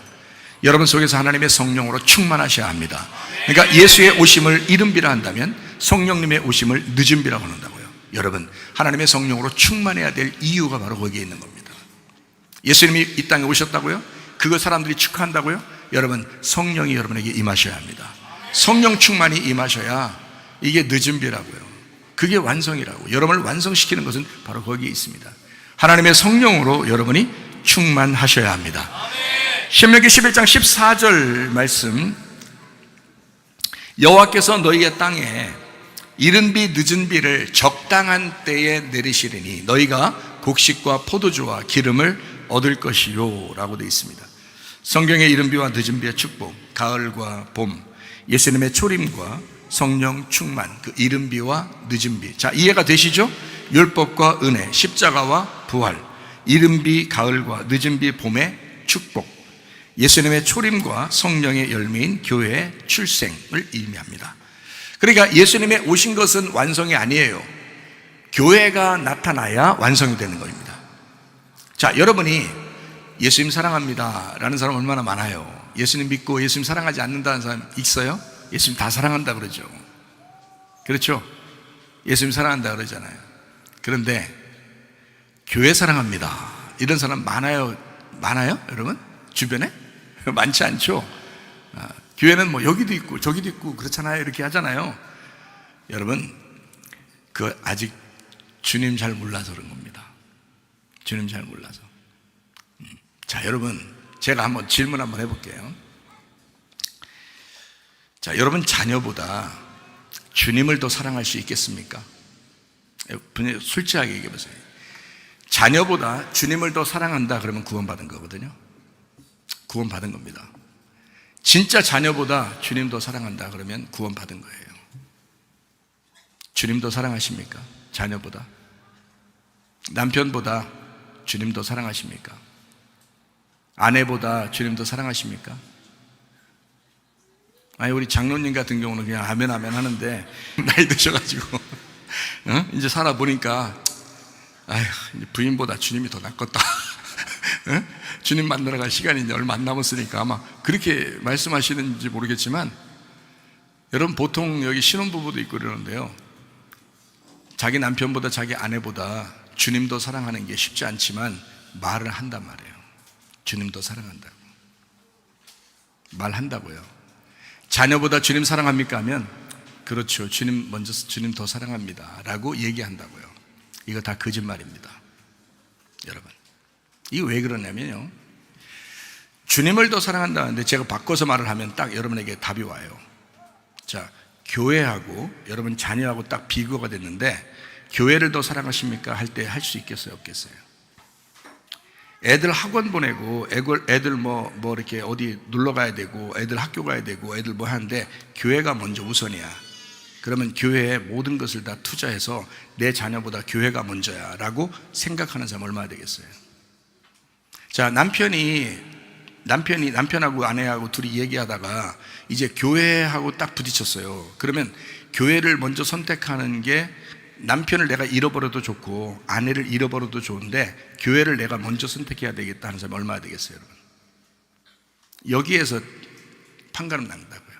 여러분 속에서 하나님의 성령으로 충만하셔야 합니다. 그러니까 예수의 오심을 이른 비라 한다면 성령님의 오심을 늦은 비라고 한다고요. 여러분, 하나님의 성령으로 충만해야 될 이유가 바로 거기에 있는 겁니다. 예수님이 이 땅에 오셨다고요? 그거 사람들이 축하한다고요? 여러분, 성령이 여러분에게 임하셔야 합니다. 성령 충만이 임하셔야 이게 늦은 비라고요. 그게 완성이라고. 여러분을 완성시키는 것은 바로 거기에 있습니다. 하나님의 성령으로 여러분이 충만하셔야 합니다. 신명기 11장 14절 말씀, 여호와께서 너희의 땅에 이른 비 늦은 비를 적당한 때에 내리시리니 너희가 곡식과 포도주와 기름을 얻을 것이요 라고 되어 있습니다. 성경의 이른 비와 늦은 비의 축복, 가을과 봄, 예수님의 초림과 성령 충만, 그 이른 비와 늦은 비. 자, 이해가 되시죠? 율법과 은혜, 십자가와 부활, 이른 비 가을과 늦은 비 봄의 축복, 예수님의 초림과 성령의 열매인 교회의 출생을 의미합니다. 그러니까 예수님의 오신 것은 완성이 아니에요. 교회가 나타나야 완성이 되는 겁니다. 자, 여러분이 예수님 사랑합니다 라는 사람 얼마나 많아요? 예수님 믿고 예수님 사랑하지 않는다는 사람 있어요? 예수님 다 사랑한다 그러죠. 그렇죠? 예수님 사랑한다 그러잖아요. 그런데 교회 사랑합니다 이런 사람 많아요? 여러분? 주변에? 많지 않죠? 교회는 뭐 여기도 있고 저기도 있고 그렇잖아요. 이렇게 하잖아요. 여러분, 그 아직 주님 잘 몰라서 그런 겁니다. 주님 잘 몰라서. 자, 여러분, 제가 한번 질문 한번 해볼게요. 자, 여러분 자녀보다 주님을 더 사랑할 수 있겠습니까? 솔직하게 얘기해 보세요. 자녀보다 주님을 더 사랑한다 그러면 구원받은 거거든요. 구원받은 겁니다. 진짜 자녀보다 주님 더 사랑한다 그러면 구원받은 거예요. 주님 더 사랑하십니까? 자녀보다? 남편보다 주님 더 사랑하십니까? 아내보다 주님 더 사랑하십니까? 아니, 우리 장로님 같은 경우는 그냥 아멘 하는데 나이 드셔가지고 이제 살아보니까 아휴, 부인보다 주님이 더 낫겠다. 주님 만나러 갈 시간이 이제 얼마 안 남았으니까 아마 그렇게 말씀하시는지 모르겠지만, 여러분, 보통 여기 신혼부부도 있고 그러는데요, 자기 남편보다 자기 아내보다 주님 더 사랑하는 게 쉽지 않지만 말을 한단 말이에요. 주님 더 사랑한다고 말한다고요. 자녀보다 주님 사랑합니까 하면 그렇죠, 주님 먼저, 주님 더 사랑합니다 라고 얘기한다고요. 이거 다 거짓말입니다. 여러분, 이거 왜 그러냐면요, 주님을 더 사랑한다는데 제가 바꿔서 말을 하면 딱 여러분에게 답이 와요. 자, 교회하고 여러분 자녀하고 딱 비교가 됐는데, 교회를 더 사랑하십니까? 할 때 할 수 있겠어요, 없겠어요? 애들 학원 보내고 애들 뭐 이렇게 어디 놀러 가야 되고 애들 학교 가야 되고 애들 뭐 하는데 교회가 먼저 우선이야. 그러면 교회에 모든 것을 다 투자해서 내 자녀보다 교회가 먼저야 라고 생각하는 사람 얼마나 되겠어요? 자, 남편하고 아내하고 둘이 얘기하다가 이제 교회하고 딱 부딪혔어요. 그러면 교회를 먼저 선택하는 게, 남편을 내가 잃어버려도 좋고 아내를 잃어버려도 좋은데 교회를 내가 먼저 선택해야 되겠다 하는 사람이 얼마나 되겠어요, 여러분? 여기에서 판가름 난다고요.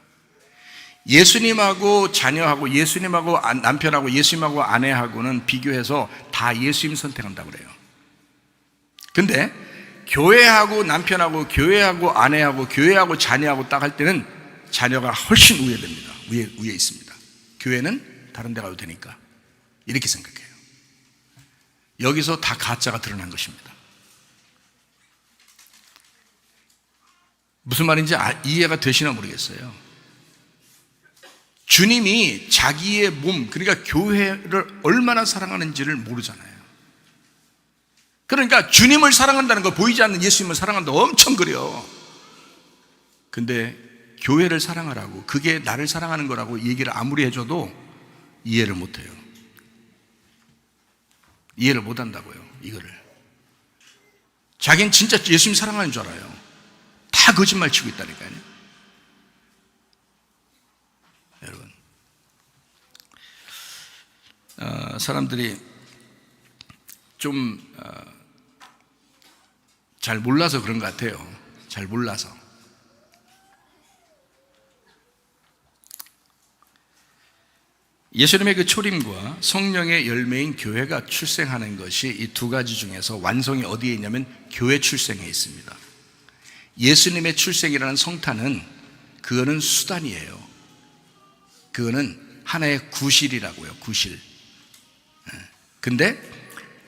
예수님하고 자녀하고 예수님하고 남편하고 예수님하고 아내하고는 비교해서 다 예수님 선택한다고 그래요. 근데 교회하고 남편하고 교회하고 아내하고 교회하고 자녀하고 딱 할 때는 자녀가 훨씬 우회됩니다. 위에 있습니다. 교회는 다른 데 가도 되니까, 이렇게 생각해요. 여기서 다 가짜가 드러난 것입니다. 무슨 말인지 이해가 되시나 모르겠어요. 주님이 자기의 몸, 그러니까 교회를 얼마나 사랑하는지를 모르잖아요. 그러니까 주님을 사랑한다는 거, 보이지 않는 예수님을 사랑한다 엄청 그래요. 근데 교회를 사랑하라고, 그게 나를 사랑하는 거라고 얘기를 아무리 해줘도 이해를 못해요. 이해를 못한다고요, 이거를. 자기는 진짜 예수님 사랑하는 줄 알아요. 다 거짓말 치고 있다니까요. 여러분, 사람들이 좀 잘 몰라서 그런 것 같아요. 잘 몰라서. 예수님의 그 초림과 성령의 열매인 교회가 출생하는 것이 이 두 가지 중에서 완성이 어디에 있냐면 교회 출생에 있습니다. 예수님의 출생이라는 성탄은, 그거는 수단이에요. 그거는 하나의 구실이라고요, 구실. 근데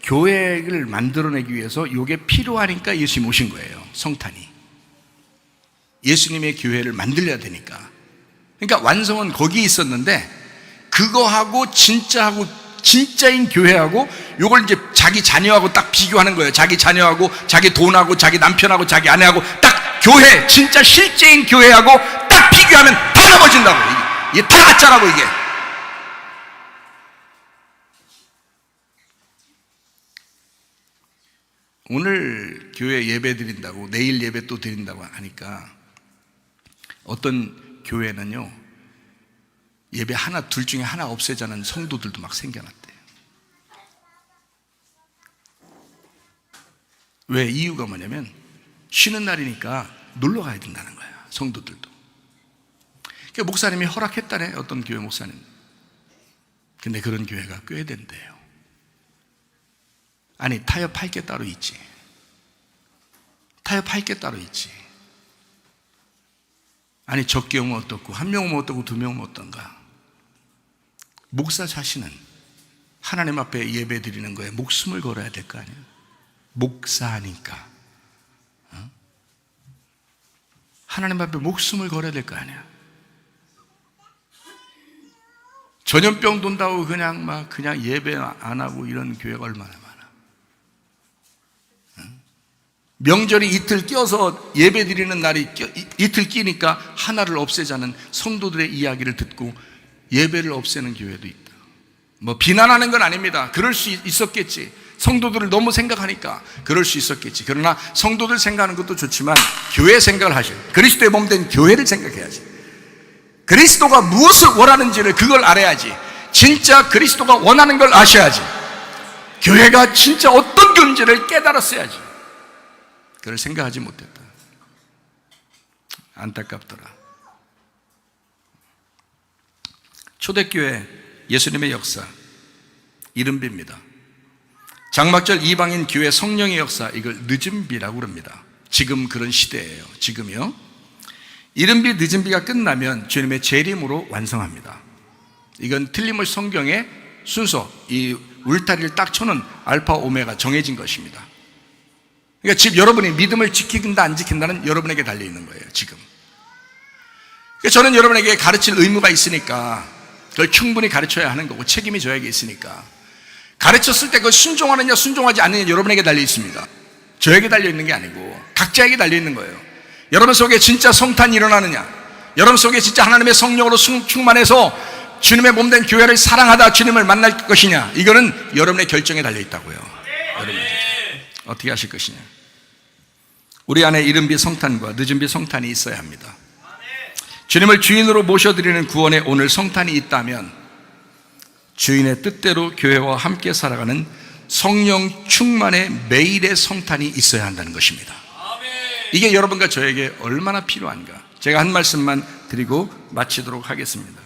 교회를 만들어내기 위해서 이게 필요하니까 예수님 오신 거예요, 성탄이. 예수님의 교회를 만들어야 되니까. 그러니까 완성은 거기에 있었는데, 그거하고 진짜인 교회하고 요걸 이제 자기 자녀하고 딱 비교하는 거예요. 자기 자녀하고 자기 돈하고 자기 남편하고 자기 아내하고 딱 교회, 진짜 실제인 교회하고 딱 비교하면 다 넘어진다고. 이게 다 가짜라고. 이게 오늘 교회 예배 드린다고, 내일 예배 또 드린다고 하니까 어떤 교회는요, 예배 하나 둘 중에 하나 없애자는 성도들도 막 생겨났대요. 왜? 이유가 뭐냐면 쉬는 날이니까 놀러 가야 된다는 거야, 성도들도. 그러니까 목사님이 허락했다네, 어떤 교회 목사님. 근데 그런 교회가 꽤 된대요. 아니, 타협할 게 따로 있지. 타협할 게 따로 있지. 아니, 적게 오면 어떻고, 한 명 오면 어떻고, 두 명 오면 어떤가. 목사 자신은 하나님 앞에 예배 드리는 거에 목숨을 걸어야 될 거 아니에요. 목사니까 하나님 앞에 목숨을 걸어야 될 거 아니야. 전염병 돈다고 그냥 예배 안 하고 이런 교회가 얼마나 많아. 명절이 이틀 껴서 예배 드리는 날이 이틀 끼니까 하나를 없애자는 성도들의 이야기를 듣고 예배를 없애는 교회도 있다. 뭐 비난하는 건 아닙니다. 그럴 수 있었겠지. 성도들을 너무 생각하니까 그럴 수 있었겠지. 그러나 성도들 생각하는 것도 좋지만 교회 생각을 하셔. 그리스도의 몸 된 교회를 생각해야지. 그리스도가 무엇을 원하는지를 그걸 알아야지. 진짜 그리스도가 원하는 걸 아셔야지. 교회가 진짜 어떤 교인지를 깨달았어야지. 그걸 생각하지 못했다. 안타깝더라. 초대교회 예수님의 역사, 이른비입니다. 장막절 이방인 교회 성령의 역사, 이걸 늦은비라고 그럽니다. 지금 그런 시대예요. 지금이요. 이른비 늦은비가 끝나면 주님의 재림으로 완성합니다. 이건 틀림없이 성경의 순서, 이 울타리를 딱 쳐놓은 알파 오메가 정해진 것입니다. 그러니까 지금 여러분이 믿음을 지킨다 안 지킨다는 여러분에게 달려있는 거예요. 지금 그러니까 저는 여러분에게 가르칠 의무가 있으니까 그걸 충분히 가르쳐야 하는 거고, 책임이 저에게 있으니까 가르쳤을 때 그걸 순종하느냐 순종하지 않느냐 여러분에게 달려있습니다. 저에게 달려있는 게 아니고 각자에게 달려있는 거예요. 여러분 속에 진짜 성탄이 일어나느냐, 여러분 속에 진짜 하나님의 성령으로 충만해서 주님의 몸된 교회를 사랑하다 주님을 만날 것이냐, 이거는 여러분의 결정에 달려있다고요. 여러분의 결정. 어떻게 하실 것이냐. 우리 안에 이른비 성탄과 늦은비 성탄이 있어야 합니다. 주님을 주인으로 모셔드리는 구원의 오늘 성탄이 있다면 주인의 뜻대로 교회와 함께 살아가는 성령 충만의 매일의 성탄이 있어야 한다는 것입니다. 이게 여러분과 저에게 얼마나 필요한가. 제가 한 말씀만 드리고 마치도록 하겠습니다.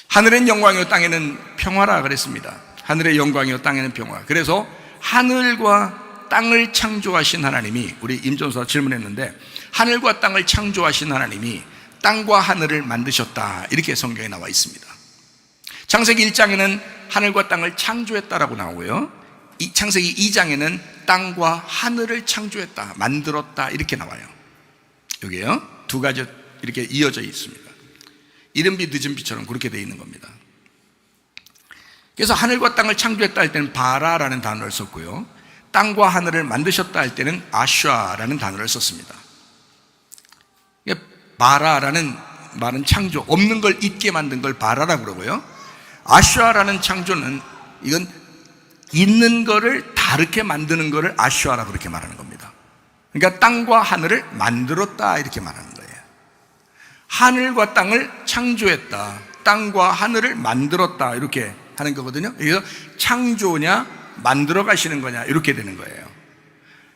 하늘엔 영광이요 땅에는 평화라 그랬습니다. 하늘의 영광이요 땅에는 평화. 그래서 하늘과 땅을 창조하신 하나님이, 우리 임전수가 질문했는데 하늘과 땅을 창조하신 하나님이 땅과 하늘을 만드셨다, 이렇게 성경에 나와 있습니다. 창세기 1장에는 하늘과 땅을 창조했다라고 나오고요, 이 창세기 2장에는 땅과 하늘을 창조했다, 만들었다, 이렇게 나와요. 여기에요, 두 가지 이렇게 이어져 있습니다. 이른비 늦은비처럼 그렇게 되어 있는 겁니다. 그래서 하늘과 땅을 창조했다 할 때는 바라라는 단어를 썼고요, 땅과 하늘을 만드셨다 할 때는 아슈아라는 단어를 썼습니다. 바라라는 말은 창조, 없는 걸 있게 만든 걸 바라라고 그러고요, 아슈아라는 창조는 이건 있는 거를 다르게 만드는 거를 아슈아라고 그렇게 말하는 겁니다. 그러니까 땅과 하늘을 만들었다, 이렇게 말하는 거예요. 하늘과 땅을 창조했다, 땅과 하늘을 만들었다, 이렇게 하는 거거든요. 그래서 창조냐 만들어 가시는 거냐, 이렇게 되는 거예요.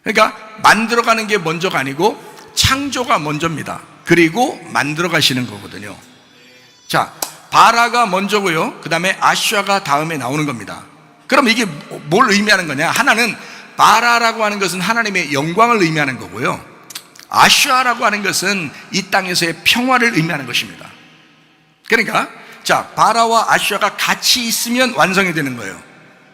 그러니까 만들어 가는 게 먼저가 아니고 창조가 먼저입니다. 그리고 만들어 가시는 거거든요. 자, 바라가 먼저고요, 그 다음에 아슈아가 다음에 나오는 겁니다. 그럼 이게 뭘 의미하는 거냐. 하나는 바라라고 하는 것은 하나님의 영광을 의미하는 거고요, 아슈아라고 하는 것은 이 땅에서의 평화를 의미하는 것입니다. 그러니까 자, 바라와 아슈아가 같이 있으면 완성이 되는 거예요.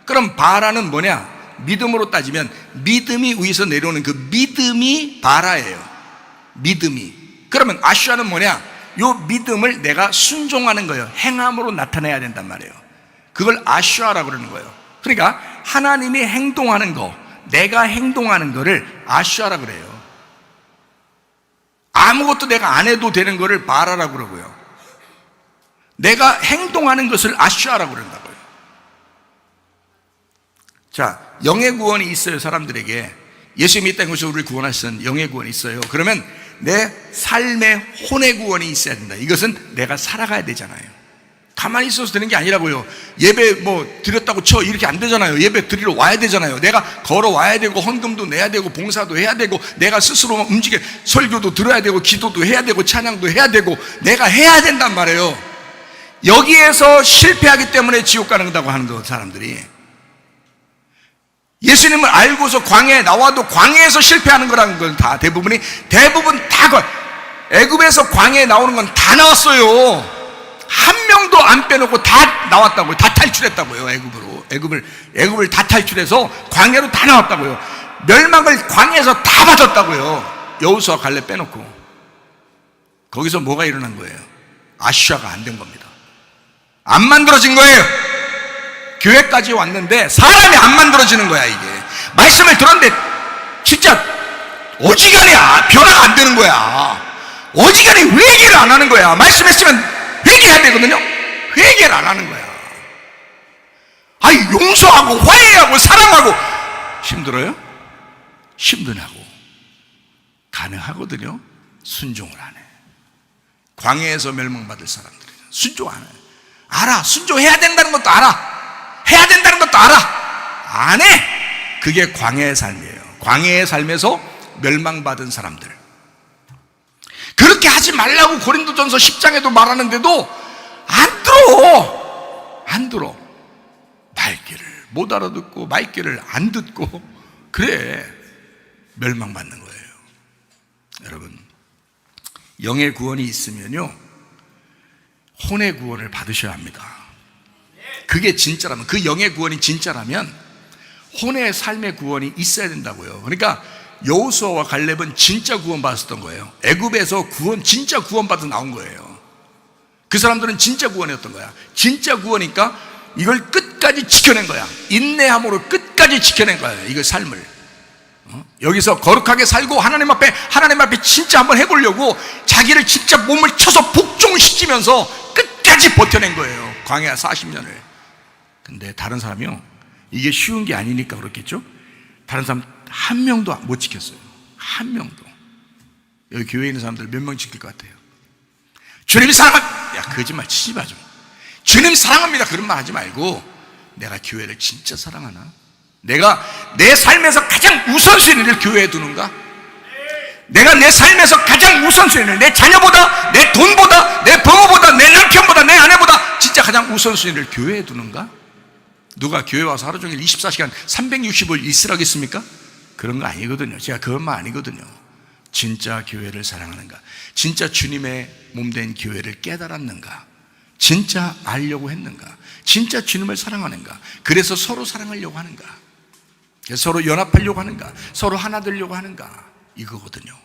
그럼 바라는 뭐냐? 믿음으로 따지면 믿음이 위에서 내려오는 그 믿음이 바라예요. 믿음이. 그러면 아슈아는 뭐냐? 요 믿음을 내가 순종하는 거예요. 행함으로 나타내야 된단 말이에요. 그걸 아슈아라고 그러는 거예요. 그러니까 하나님이 행동하는 거, 내가 행동하는 거를 아슈아라고 그래요. 아무것도 내가 안 해도 되는 거를 바라라고 그러고요, 내가 행동하는 것을 아슈아라고 그런다고요. 자, 영의 구원이 있어요. 사람들에게 예수님이 이 땅에서 우리를 구원하신 영의 구원이 있어요. 그러면 내 삶의 혼의 구원이 있어야 된다. 이것은 내가 살아가야 되잖아요. 가만히 있어서 되는 게 아니라고요. 예배 드렸다고 쳐, 이렇게 안 되잖아요. 예배 드리러 와야 되잖아요. 내가 걸어와야 되고 헌금도 내야 되고 봉사도 해야 되고 내가 스스로 움직여 설교도 들어야 되고 기도도 해야 되고 찬양도 해야 되고 내가 해야 된단 말이에요. 여기에서 실패하기 때문에 지옥 가는다고 하는 거, 사람들이. 예수님을 알고서 광야에 나와도 광야에서 실패하는 거라는 건 다 대부분 다 애굽에서 광야에 나오는 건 다 나왔어요. 한 명도 안 빼놓고 다 나왔다고요. 다 탈출했다고요. 애굽을 다 탈출해서 광야로 다 나왔다고요. 멸망을 광야에서 다 받았다고요. 여호수아 갈렙 빼놓고. 거기서 뭐가 일어난 거예요? 아슈아가 안 된 겁니다. 안 만들어진 거예요. 교회까지 왔는데 사람이 안 만들어지는 거야. 이게 말씀을 들었는데 진짜 어지간히 변화가 안 되는 거야. 어지간히 회개를 안 하는 거야. 말씀했으면 회개해야 되거든요. 회개를 안 하는 거야. 용서하고 화해하고 사랑하고 힘들어요? 힘드냐고. 가능하거든요. 순종을 안 해. 광야에서 멸망받을 사람들이 순종 안 해. 알아. 순종해야 된다는 것도 알아. 해야 된다는 것도 알아. 안 해. 그게 광야의 삶이에요. 광야의 삶에서 멸망받은 사람들. 그렇게 하지 말라고 고린도전서 10장에도 말하는데도 안 들어. 말귀를 못 알아듣고 말귀를 안 듣고 그래 멸망받는 거예요. 여러분, 영의 구원이 있으면요 혼의 구원을 받으셔야 합니다. 그게 진짜라면, 그 영의 구원이 진짜라면 혼의 삶의 구원이 있어야 된다고요. 그러니까 여호수아와 갈렙은 진짜 구원받았던 거예요. 애굽에서 진짜 구원받아 나온 거예요. 그 사람들은 진짜 구원이었던 거야. 진짜 구원이니까 이걸 끝까지 지켜낸 거야. 인내함으로 끝까지 지켜낸 거야, 이거 삶을. 여기서 거룩하게 살고 하나님 앞에 진짜 한번 해보려고 자기를 진짜 몸을 쳐서 복종시키면서 끝까지 버텨낸 거예요, 광야 40년을. 근데 다른 사람이요, 이게 쉬운 게 아니니까 그렇겠죠? 다른 사람 한 명도 못 지켰어요. 한 명도. 여기 교회에 있는 사람들 몇 명 지킬 것 같아요? 주님이 사랑합니다. 야, 거짓말 치지 마 좀. 주님 사랑합니다 그런 말 하지 말고, 내가 교회를 진짜 사랑하나? 내가 내 삶에서 가장 우선순위를 교회에 두는가? 내가 내 삶에서 가장 우선순위를, 내 자녀보다, 내 돈보다, 내 부모보다, 내 남편보다, 내 아내보다 진짜 가장 우선순위를 교회에 두는가? 누가 교회 와서 하루 종일 24시간 365일 있으라겠습니까? 그런 거 아니거든요. 제가 그런 말 아니거든요. 진짜 교회를 사랑하는가? 진짜 주님의 몸된 교회를 깨달았는가? 진짜 알려고 했는가? 진짜 주님을 사랑하는가? 그래서 서로 사랑하려고 하는가? 서로 연합하려고 하는가? 서로 하나 되려고 하는가? 이거거든요.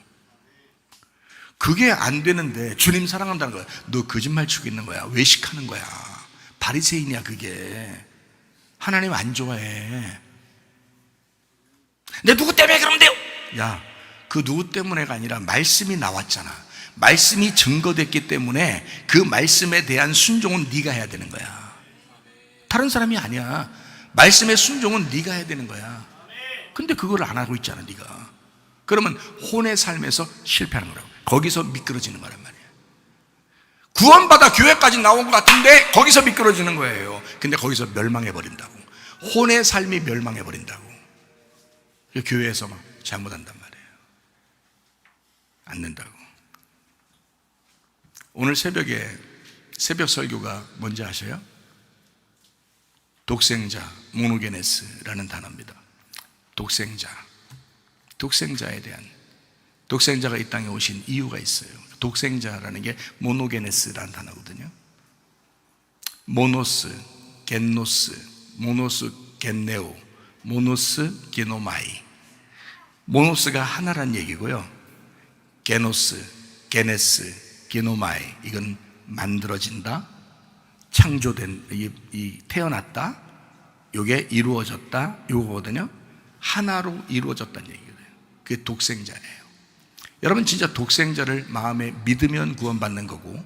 그게 안 되는데 주님 사랑한다는 거야. 너 거짓말 치고 있는 거야. 외식하는 거야. 바리새인이야 그게. 하나님 안 좋아해. 내 누구 때문에 그러면 돼요? 야, 그 누구 때문에가 아니라 말씀이 나왔잖아. 말씀이 증거됐기 때문에 그 말씀에 대한 순종은 네가 해야 되는 거야. 다른 사람이 아니야. 말씀의 순종은 네가 해야 되는 거야. 근데 그걸 안 하고 있잖아, 네가. 그러면 혼의 삶에서 실패하는 거라고. 거기서 미끄러지는 거란 말이야. 구원받아 교회까지 나온 것 같은데 거기서 미끄러지는 거예요. 근데 거기서 멸망해버린다고. 혼의 삶이 멸망해버린다고. 교회에서 막 잘못한단 말이에요. 안 된다고. 오늘 새벽에 새벽 설교가 뭔지 아세요? 독생자, 모노게네스라는 단어입니다. 독생자에 대한, 독생자가 이 땅에 오신 이유가 있어요. 독생자라는 게 모노게네스라는 단어거든요. 모노스, 겐노스, 모노스 겐네오, 모노스 게노마이. 모노스가 하나란 얘기고요. 게노스, 게네스, 게노마이, 이건 만들어진다, 창조된, 태어났다, 이게 이루어졌다, 이거거든요. 하나로 이루어졌다는 얘기거든요. 그게 독생자예요. 여러분, 진짜 독생자를 마음에 믿으면 구원받는 거고,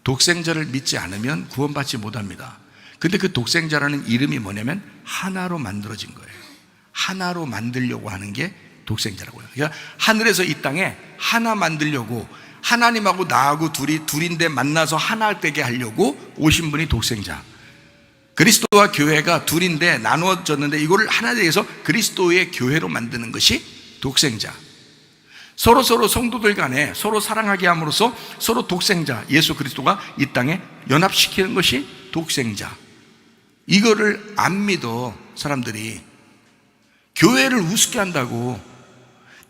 독생자를 믿지 않으면 구원받지 못합니다. 근데 그 독생자라는 이름이 뭐냐면 하나로 만들어진 거예요. 하나로 만들려고 하는 게 독생자라고요. 그러니까 하늘에서 이 땅에 하나 만들려고, 하나님하고 나하고 둘인데 만나서 하나 되게 하려고 오신 분이 독생자. 그리스도와 교회가 둘인데 나누어졌는데 이거를 하나 되게 해서 그리스도의 교회로 만드는 것이 독생자. 서로 성도들 간에 서로 사랑하게 함으로써 서로 독생자 예수 그리스도가 이 땅에 연합시키는 것이 독생자. 이거를 안 믿어 사람들이. 교회를 우습게 한다고.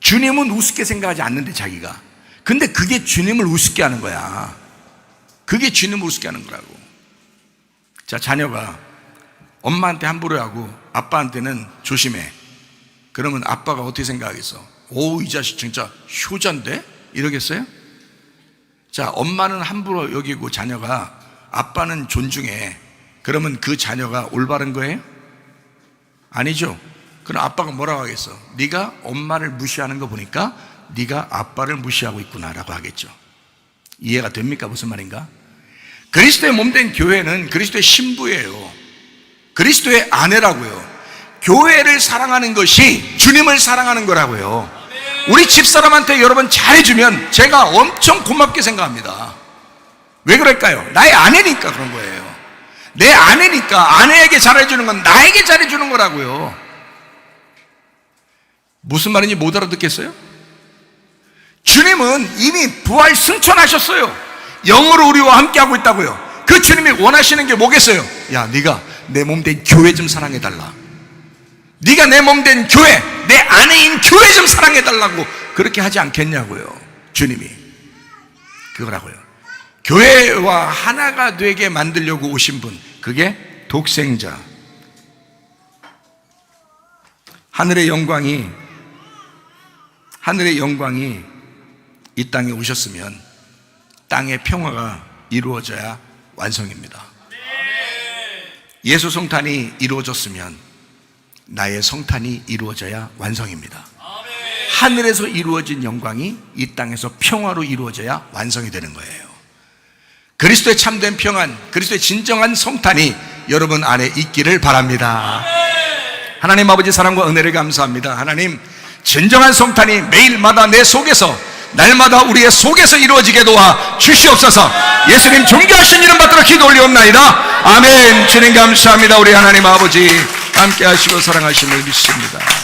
주님은 우습게 생각하지 않는데 자기가. 근데 그게 주님을 우습게 하는 거야. 그게 주님을 우습게 하는 거라고. 자, 자녀가 엄마한테 함부로 하고 아빠한테는 조심해. 그러면 아빠가 어떻게 생각하겠어? 오, 이 자식 진짜 효자인데? 이러겠어요? 자, 엄마는 함부로 여기고 자녀가, 아빠는 존중해. 그러면 그 자녀가 올바른 거예요? 아니죠. 그럼 아빠가 뭐라고 하겠어? 네가 엄마를 무시하는 거 보니까 네가 아빠를 무시하고 있구나라고 하겠죠. 이해가 됩니까? 무슨 말인가? 그리스도의 몸된 교회는 그리스도의 신부예요. 그리스도의 아내라고요. 교회를 사랑하는 것이 주님을 사랑하는 거라고요. 우리 집사람한테 여러분 잘해주면 제가 엄청 고맙게 생각합니다. 왜 그럴까요? 나의 아내니까 그런 거예요. 내 아내니까. 아내에게 잘해주는 건 나에게 잘해주는 거라고요. 무슨 말인지 못 알아듣겠어요? 주님은 이미 부활 승천하셨어요. 영으로 우리와 함께하고 있다고요. 그 주님이 원하시는 게 뭐겠어요? 야, 네가 내 몸된 교회 좀 사랑해달라. 네가 내 몸된 교회, 내 아내인 교회 좀 사랑해달라고 그렇게 하지 않겠냐고요. 주님이 그거라고요. 교회와 하나가 되게 만들려고 오신 분, 그게 독생자, 하늘의 영광이 이 땅에 오셨으면 땅의 평화가 이루어져야 완성입니다. 예수 성탄이 이루어졌으면 나의 성탄이 이루어져야 완성입니다. 하늘에서 이루어진 영광이 이 땅에서 평화로 이루어져야 완성이 되는 거예요. 그리스도의 참된 평안, 그리스도의 진정한 성탄이 여러분 안에 있기를 바랍니다. 하나님 아버지 사랑과 은혜를 감사합니다. 하나님, 진정한 성탄이 매일마다 내 속에서, 날마다 우리의 속에서 이루어지게 도와 주시옵소서. 예수님 존귀하신 이름 받들어 기도 올리옵나이다. 아멘. 주님 감사합니다. 우리 하나님 아버지 함께 하시고 사랑하심을 믿습니다.